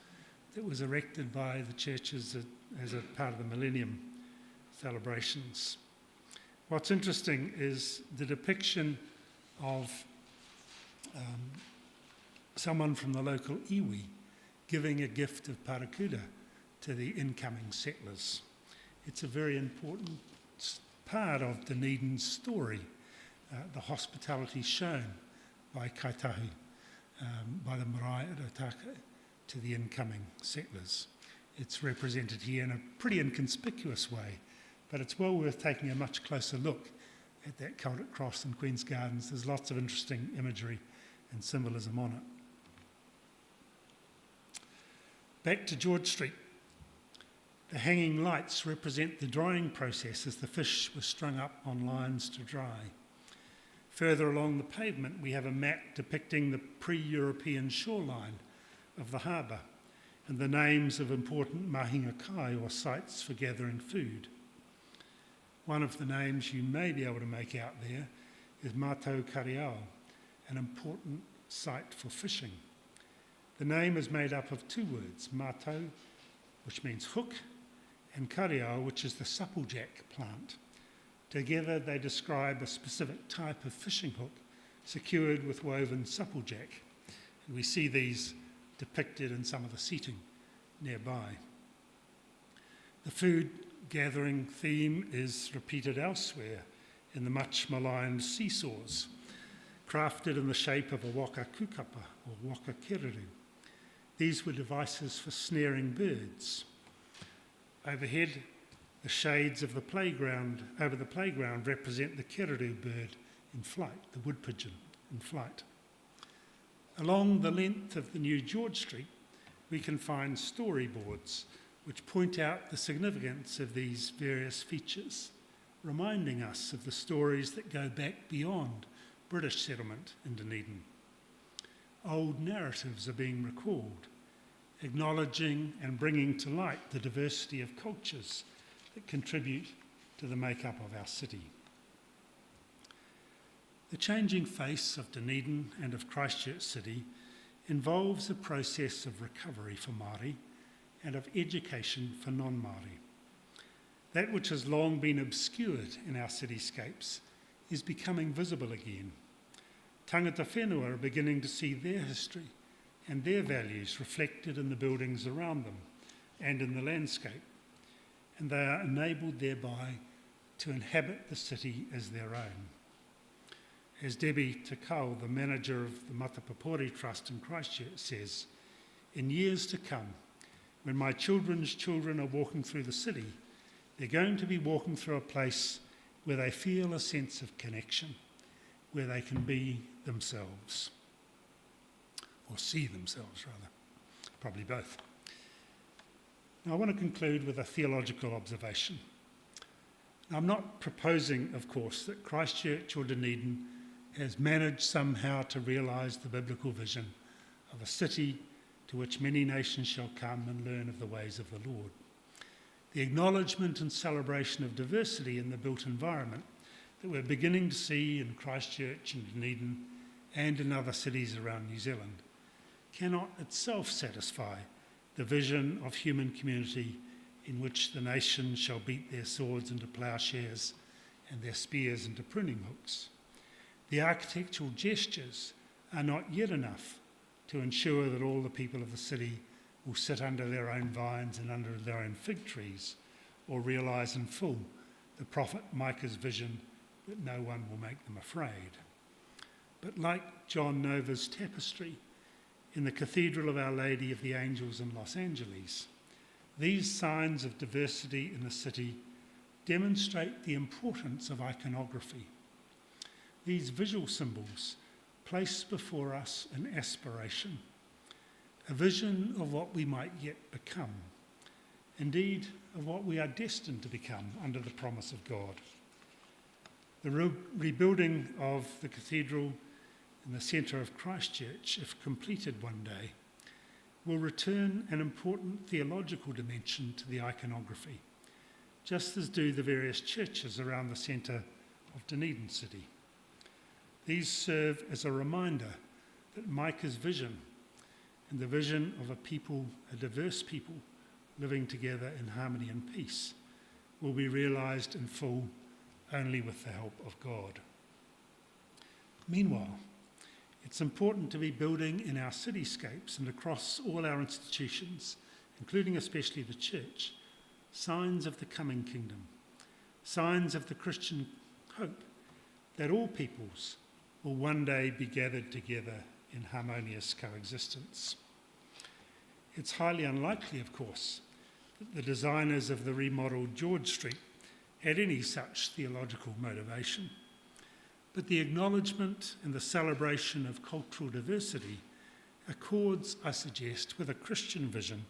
that was erected by the churches as a part of the Millennium celebrations. What's interesting is the depiction of someone from the local iwi giving a gift of parakuda to the incoming settlers. It's a very important part of Dunedin's story, the hospitality shown by Kaitahu, by the marae at Otako to the incoming settlers. It's represented here in a pretty inconspicuous way, but it's well worth taking a much closer look at that Celtic cross in Queen's Gardens. There's lots of interesting imagery and symbolism on it. Back to George Street. The hanging lights represent the drying process as the fish were strung up on lines to dry. Further along the pavement, we have a map depicting the pre-European shoreline of the harbour and the names of important mahinga kai, or sites for gathering food. One of the names you may be able to make out there is Mātou Kariao, an important site for fishing. The name is made up of two words, mato, which means hook, and kariao, which is the supplejack plant. Together they describe a specific type of fishing hook secured with woven supplejack. And we see these depicted in some of the seating nearby. The food gathering theme is repeated elsewhere in the much maligned seesaws, crafted in the shape of a waka kukapa or waka kereru. These were devices for snaring birds. Overhead, the shades of the playground, over the playground, represent the kereru bird in flight, the wood pigeon in flight. Along the length of the new George Street, we can find storyboards which point out the significance of these various features, reminding us of the stories that go back beyond British settlement in Dunedin. Old narratives are being recalled, acknowledging and bringing to light the diversity of cultures that contribute to the makeup of our city. The changing face of Dunedin and of Christchurch City involves a process of recovery for Māori and of education for non-Māori. That which has long been obscured in our cityscapes is becoming visible again. Tangata whenua are beginning to see their history and their values reflected in the buildings around them and in the landscape, and they are enabled thereby to inhabit the city as their own. As Debbie Takau, the manager of the Matapapori Trust in Christchurch, says, in years to come, when my children's children are walking through the city, they're going to be walking through a place where they feel a sense of connection, where they can be themselves, or see themselves rather, probably both. Now I want to conclude with a theological observation. Now, I'm not proposing, of course, that Christchurch or Dunedin has managed somehow to realise the biblical vision of a city to which many nations shall come and learn of the ways of the Lord. The acknowledgement and celebration of diversity in the built environment that we're beginning to see in Christchurch and Dunedin and in other cities around New Zealand cannot itself satisfy the vision of human community in which the nations shall beat their swords into ploughshares and their spears into pruning hooks. The architectural gestures are not yet enough to ensure that all the people of the city will sit under their own vines and under their own fig trees, or realise in full the prophet Micah's vision that no one will make them afraid. But like John Nova's tapestry in the Cathedral of Our Lady of the Angels in Los Angeles, these signs of diversity in the city demonstrate the importance of iconography. These visual symbols place before us an aspiration, a vision of what we might yet become, indeed of what we are destined to become under the promise of God. The rebuilding of the cathedral in the centre of Christchurch, if completed one day, will return an important theological dimension to the iconography, just as do the various churches around the centre of Dunedin City. These serve as a reminder that Micah's vision and the vision of a people, a diverse people, living together in harmony and peace, will be realised in full only with the help of God. Meanwhile, it's important to be building in our cityscapes and across all our institutions, including especially the church, signs of the coming kingdom, signs of the Christian hope that all peoples will one day be gathered together in harmonious coexistence. It's highly unlikely, of course, that the designers of the remodelled George Street had any such theological motivation, but the acknowledgement and the celebration of cultural diversity accords, I suggest, with a Christian vision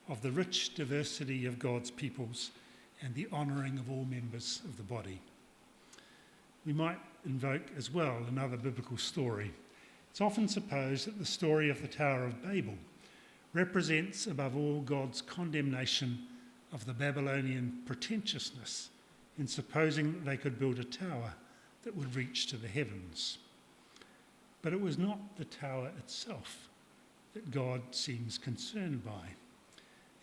of the rich diversity of God's peoples and the honouring of all members of the body. We might invoke as well another biblical story. It's often supposed that the story of the Tower of Babel represents above all God's condemnation of the Babylonian pretentiousness in supposing that they could build a tower that would reach to the heavens. But it was not the tower itself that God seems concerned by.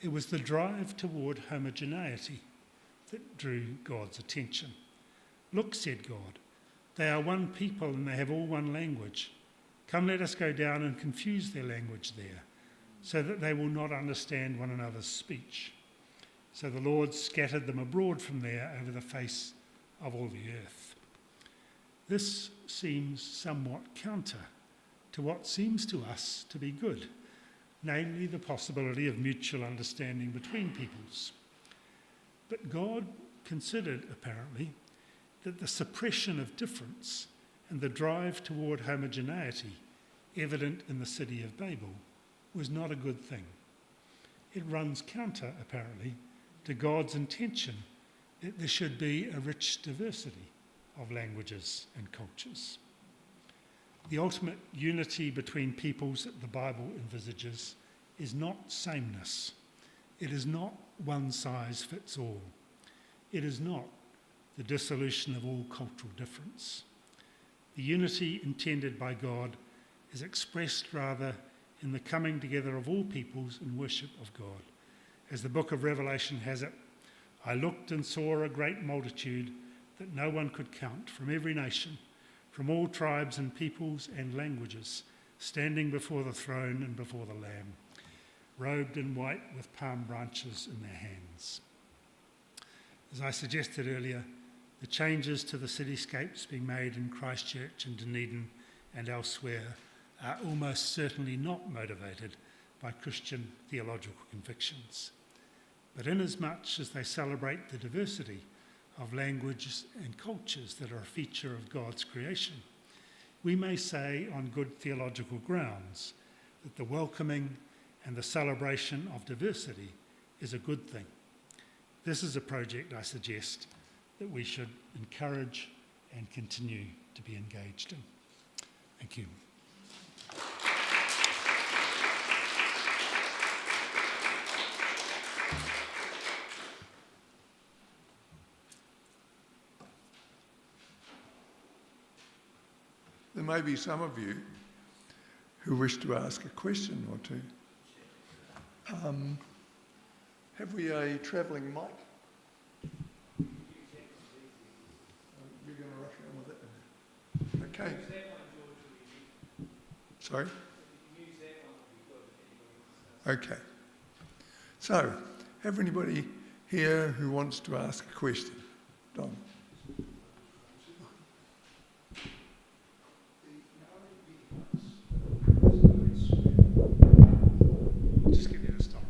It was the drive toward homogeneity that drew God's attention. "Look," said God, "they are one people and they have all one language. Come, let us go down and confuse their language there, so that they will not understand one another's speech." So the Lord scattered them abroad from there over the face of all the earth. This seems somewhat counter to what seems to us to be good, namely the possibility of mutual understanding between peoples. But God considered, apparently, that the suppression of difference and the drive toward homogeneity evident in the city of Babel was not a good thing. It runs counter, apparently, to God's intention that there should be a rich diversity of languages and cultures. The ultimate unity between peoples that the Bible envisages is not sameness. It is not one size fits all. It is not the dissolution of all cultural difference. The unity intended by God is expressed rather in the coming together of all peoples in worship of God. As the book of Revelation has it, "I looked and saw a great multitude that no one could count, from every nation, from all tribes and peoples and languages, standing before the throne and before the Lamb, robed in white with palm branches in their hands." As I suggested earlier, the changes to the cityscapes being made in Christchurch and Dunedin and elsewhere are almost certainly not motivated by Christian theological convictions. But inasmuch as they celebrate the diversity of languages and cultures that are a feature of God's creation, we may say on good theological grounds that the welcoming and the celebration of diversity is a good thing. This is a project, I suggest, that we should encourage and continue to be engaged in. Thank you. There may be some of you who wish to ask a question or two. Have we a travelling mic? You're going to rush around with that? Okay. Sorry? Okay. So, have anybody here who wants to ask a question? Don. Just give you a stop.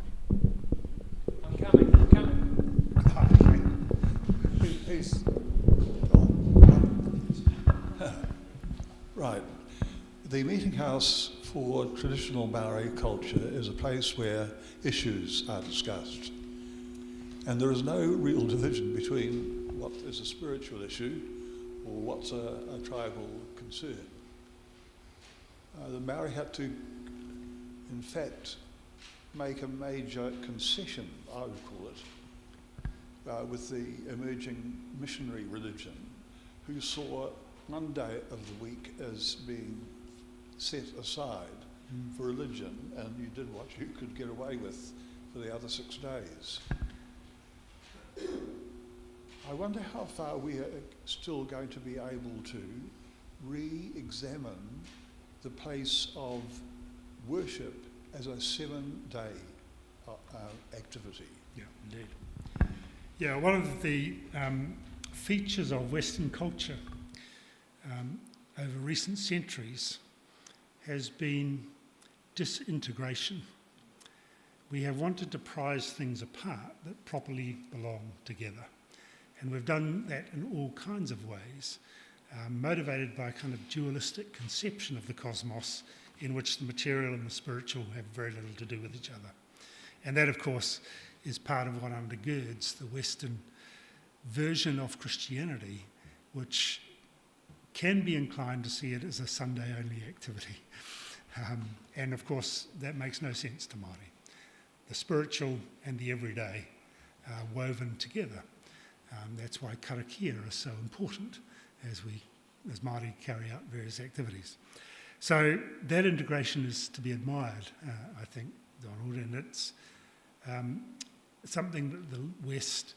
I'm coming. Who's Right. The meeting house for traditional Maori culture is a place where issues are discussed. And there is no real division between what is a spiritual issue or what's a tribal concern. The Maori had to, in fact, make a major concession, I would call it, with the emerging missionary religion, who saw one day of the week as being set aside for religion, and you did what you could get away with for the other 6 days. I wonder how far we are still going to be able to re-examine the place of worship as a 7-day activity. Yeah, indeed. Yeah, one of the features of Western culture over recent centuries has been disintegration. We have wanted to prize things apart that properly belong together. And we've done that in all kinds of ways, motivated by a kind of dualistic conception of the cosmos in which the material and the spiritual have very little to do with each other. And that, of course, is part of what undergirds the Western version of Christianity, which can be inclined to see it as a Sunday-only activity. And, of course, that makes no sense to Māori. The spiritual and the everyday are woven together. That's why karakia is so important as Māori carry out various activities. So that integration is to be admired, I think, Donald, and it's something that the West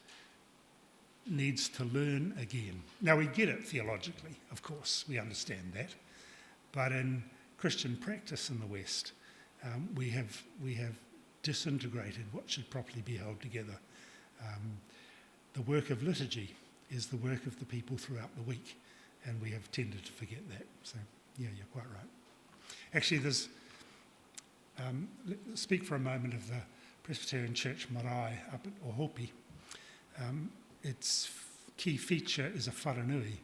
needs to learn again. Now, we get it theologically, of course, we understand that, but in Christian practice in the West, we have disintegrated what should properly be held together. The work of liturgy is the work of the people throughout the week, and we have tended to forget that. So, yeah, you're quite right. Actually, there's, speak for a moment of the Presbyterian Church Marae up at Ohopi. Its key feature is a wharanui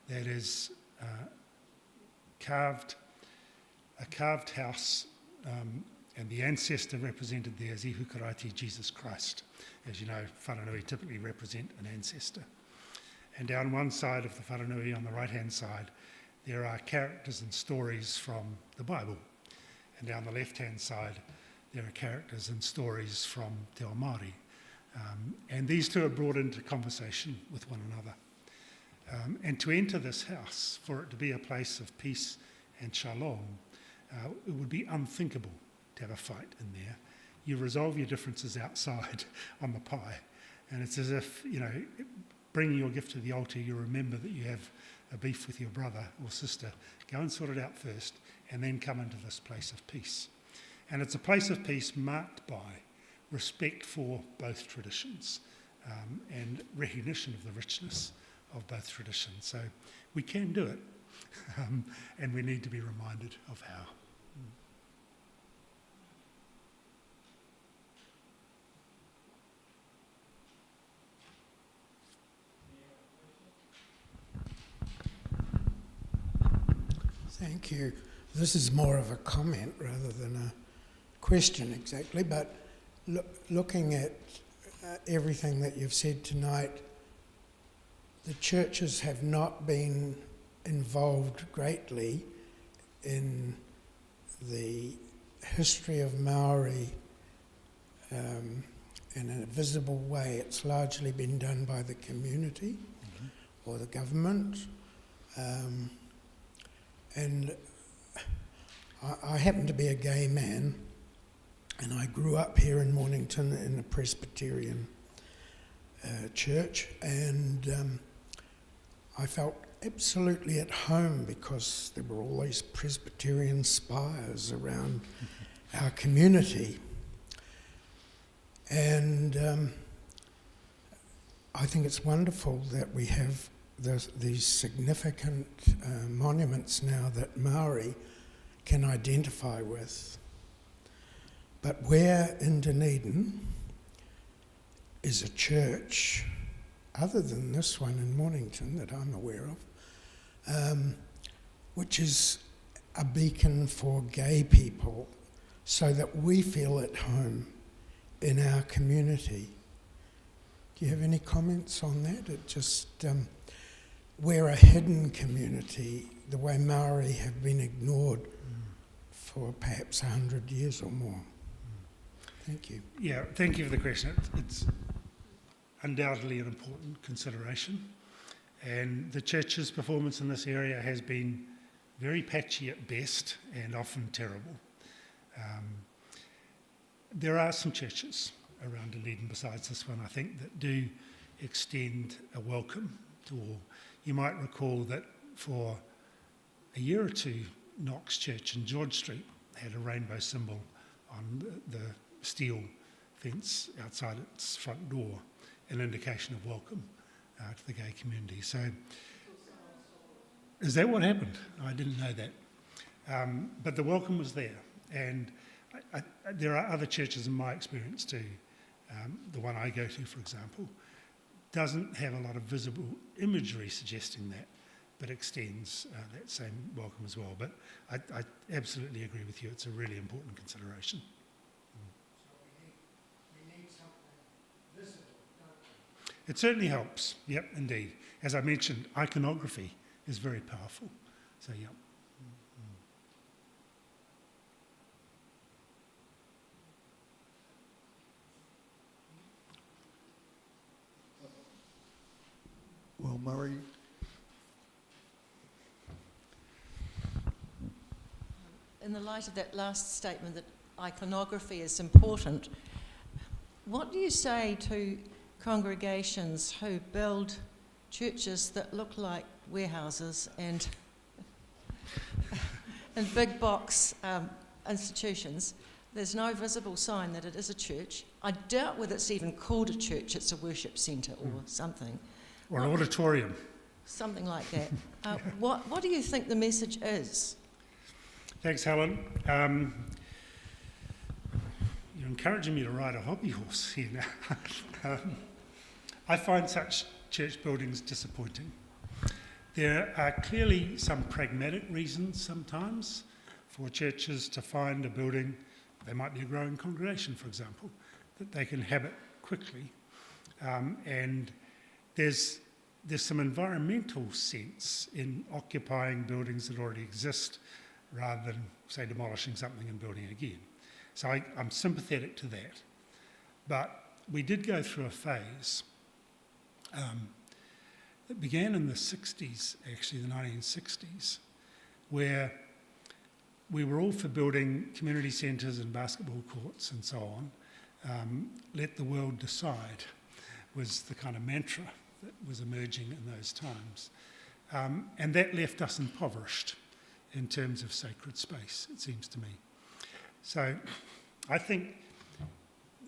that is a carved house, and the ancestor represented there is Ihukarati, Jesus Christ. As you know, wharanui typically represent an ancestor. And down one side of the wharanui, on the right-hand side, there are characters and stories from the Bible. And down the left-hand side, there are characters and stories from Te Ao Māori. And these two are brought into conversation with one another. And to enter this house, for it to be a place of peace and shalom, it would be unthinkable to have a fight in there. You resolve your differences outside on the pie. And it's as if, bringing your gift to the altar, you remember that you have a beef with your brother or sister. Go and sort it out first, and then come into this place of peace. And it's a place of peace marked by respect for both traditions and recognition of the richness of both traditions. So we can do it, and we need to be reminded of how. Thank you. This is more of a comment rather than a question exactly, but looking at everything that you've said tonight, the churches have not been involved greatly in the history of Maori in a visible way. It's largely been done by the community or the government. And I happen to be a gay man, and I grew up here in Mornington in a Presbyterian church, and I felt absolutely at home because there were all these Presbyterian spires around our community. And I think it's wonderful that we have these significant monuments now that Maori can identify with. But where in Dunedin is a church, other than this one in Mornington that I'm aware of, which is a beacon for gay people so that we feel at home in our community? Do you have any comments on that? It just... we're a hidden community, the way Maori have been ignored for perhaps 100 years or more. Thank you. Yeah, thank you for the question. It's undoubtedly an important consideration. And the church's performance in this area has been very patchy at best and often terrible. There are some churches around Dunedin besides this one, I think, that do extend a welcome to all. You might recall that for a year or two, Knox Church in George Street had a rainbow symbol on the steel fence outside its front door, an indication of welcome to the gay community. So, is that what happened? I didn't know that. But the welcome was there, and there are other churches in my experience too. The one I go to, for example, doesn't have a lot of visible imagery suggesting that, but extends that same welcome as well. But I absolutely agree with you. It's a really important consideration. So we need something visible, don't we? It certainly helps. Yep, indeed. As I mentioned, iconography is very powerful. So, yep. Well, Murray, the light of that last statement that iconography is important, what do you say to congregations who build churches that look like warehouses and big box institutions? There's no visible sign that it is a church. I doubt whether it's even called a church, it's a worship centre or something. Or an auditorium. Something like that. What do you think the message is? Thanks, Helen. You're encouraging me to ride a hobby horse here now. I find such church buildings disappointing. There are clearly some pragmatic reasons sometimes for churches to find a building. They might be a growing congregation, for example, that they can inhabit quickly. And there's some environmental sense in occupying buildings that already exist rather than, say, demolishing something and building again. So I'm sympathetic to that. But we did go through a phase that began in the 60s, actually the 1960s, where we were all for building community centres and basketball courts and so on. Let the world decide was the kind of mantra that was emerging in those times. And that left us impoverished in terms of sacred space, it seems to me. So I think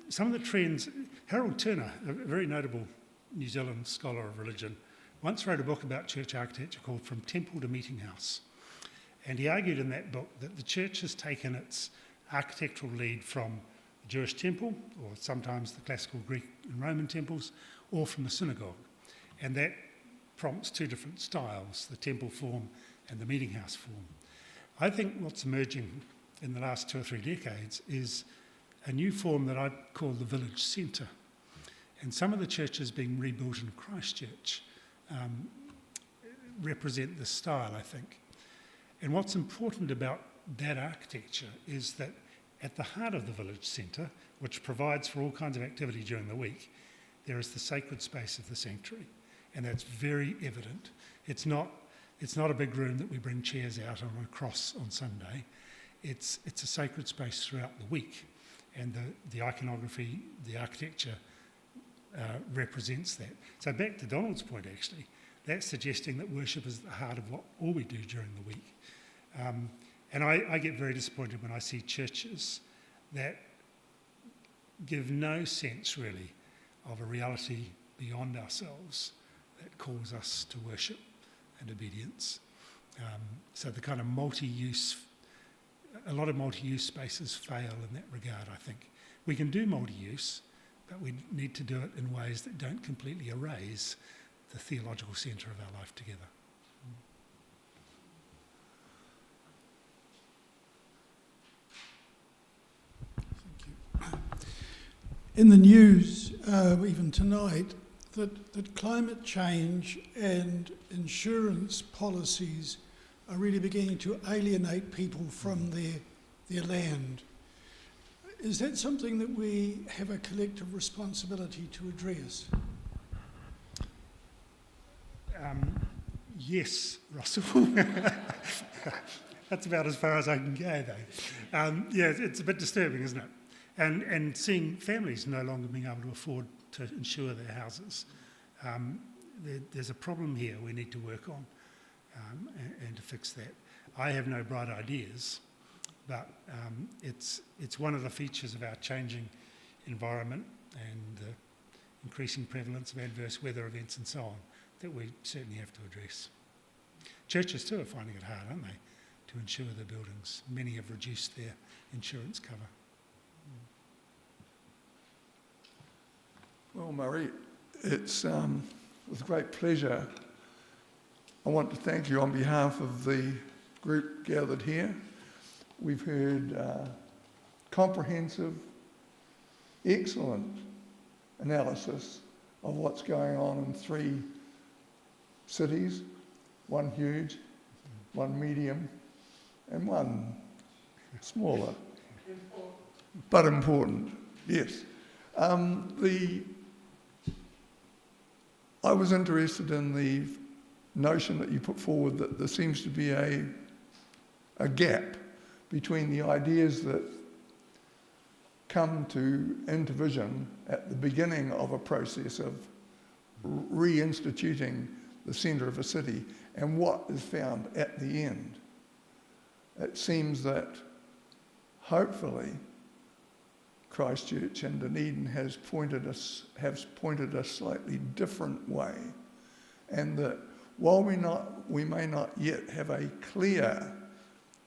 some of the trends, Harold Turner, a very notable New Zealand scholar of religion, once wrote a book about church architecture called From Temple to Meeting House. And he argued in that book that the church has taken its architectural lead from the Jewish temple, or sometimes the classical Greek and Roman temples, or from the synagogue. And that prompts two different styles, the temple form and the meeting house form. I think what's emerging in the last 2 or 3 decades is a new form that I call the village centre. And some of the churches being rebuilt in Christchurch represent this style, I think. And what's important about that architecture is that at the heart of the village centre, which provides for all kinds of activity during the week, there is the sacred space of the sanctuary. And that's very evident. It's not a big room that we bring chairs out on a cross on Sunday. It's a sacred space throughout the week. And the iconography, the architecture represents that. So back to Donald's point, actually, that's suggesting that worship is at the heart of all we do during the week. And I get very disappointed when I see churches that give no sense, really, of a reality beyond ourselves that calls us to worship and obedience. So the kind of a lot of multi-use spaces fail in that regard, I think. We can do multi-use, but we need to do it in ways that don't completely erase the theological centre of our life together. Thank you. In the news, even tonight, that climate change and insurance policies are really beginning to alienate people from their land. Is that something that we have a collective responsibility to address? Yes, Russell. That's about as far as I can go, though. Yeah, it's a bit disturbing, isn't it? And seeing families no longer being able to afford to insure their houses. There's a problem here we need to work on and to fix that. I have no bright ideas, but it's one of the features of our changing environment and the increasing prevalence of adverse weather events and so on that we certainly have to address. Churches too are finding it hard, aren't they, to insure their buildings. Many have reduced their insurance cover. Well, Murray, it's with great pleasure. I want to thank you on behalf of the group gathered here. We've heard comprehensive, excellent analysis of what's going on in 3 cities, one huge, one medium, and one smaller, but important, yes. I was interested in the notion that you put forward that there seems to be a gap between the ideas that come into vision at the beginning of a process of reinstituting the centre of a city and what is found at the end. It seems that hopefully Christchurch and Dunedin has pointed a slightly different way, and that while we may not yet have a clear,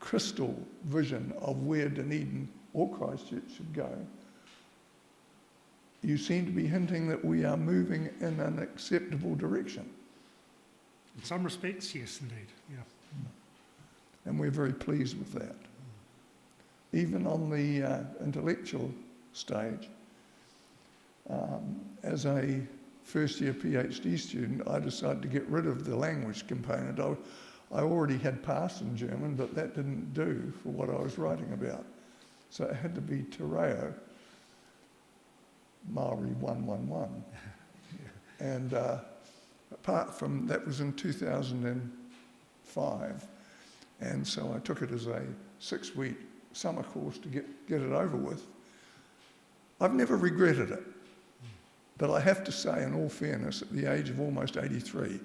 crystal vision of where Dunedin or Christchurch should go, you seem to be hinting that we are moving in an acceptable direction. In some respects, yes, indeed. Yeah. And we're very pleased with that. Even on the intellectual stage, as a first-year PhD student, I decided to get rid of the language component. I already had passed in German, but that didn't do for what I was writing about. So it had to be Te Reo, Maori 111. And apart from that was in 2005, and so I took it as a 6-week summer course to get it over with. I've never regretted it, but I have to say, in all fairness, at the age of almost 83,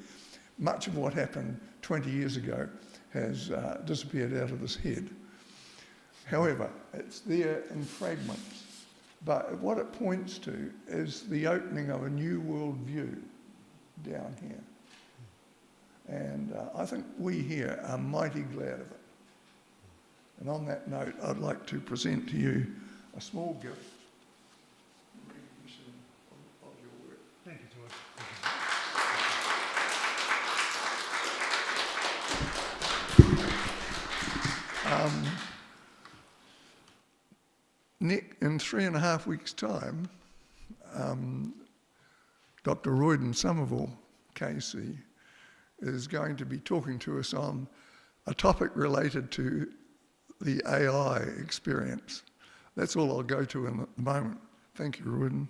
much of what happened 20 years ago has disappeared out of this head. However, it's there in fragments. But what it points to is the opening of a new world view down here. And I think we here are mighty glad of it. And on that note, I'd like to present to you a small gift in recognition of your work. Thank you, George. Nick, in 3.5 weeks' time, Dr. Royden Somerville, KC, is going to be talking to us on a topic related to the AI experience. That's all I'll go to in the moment. Thank you, Royden.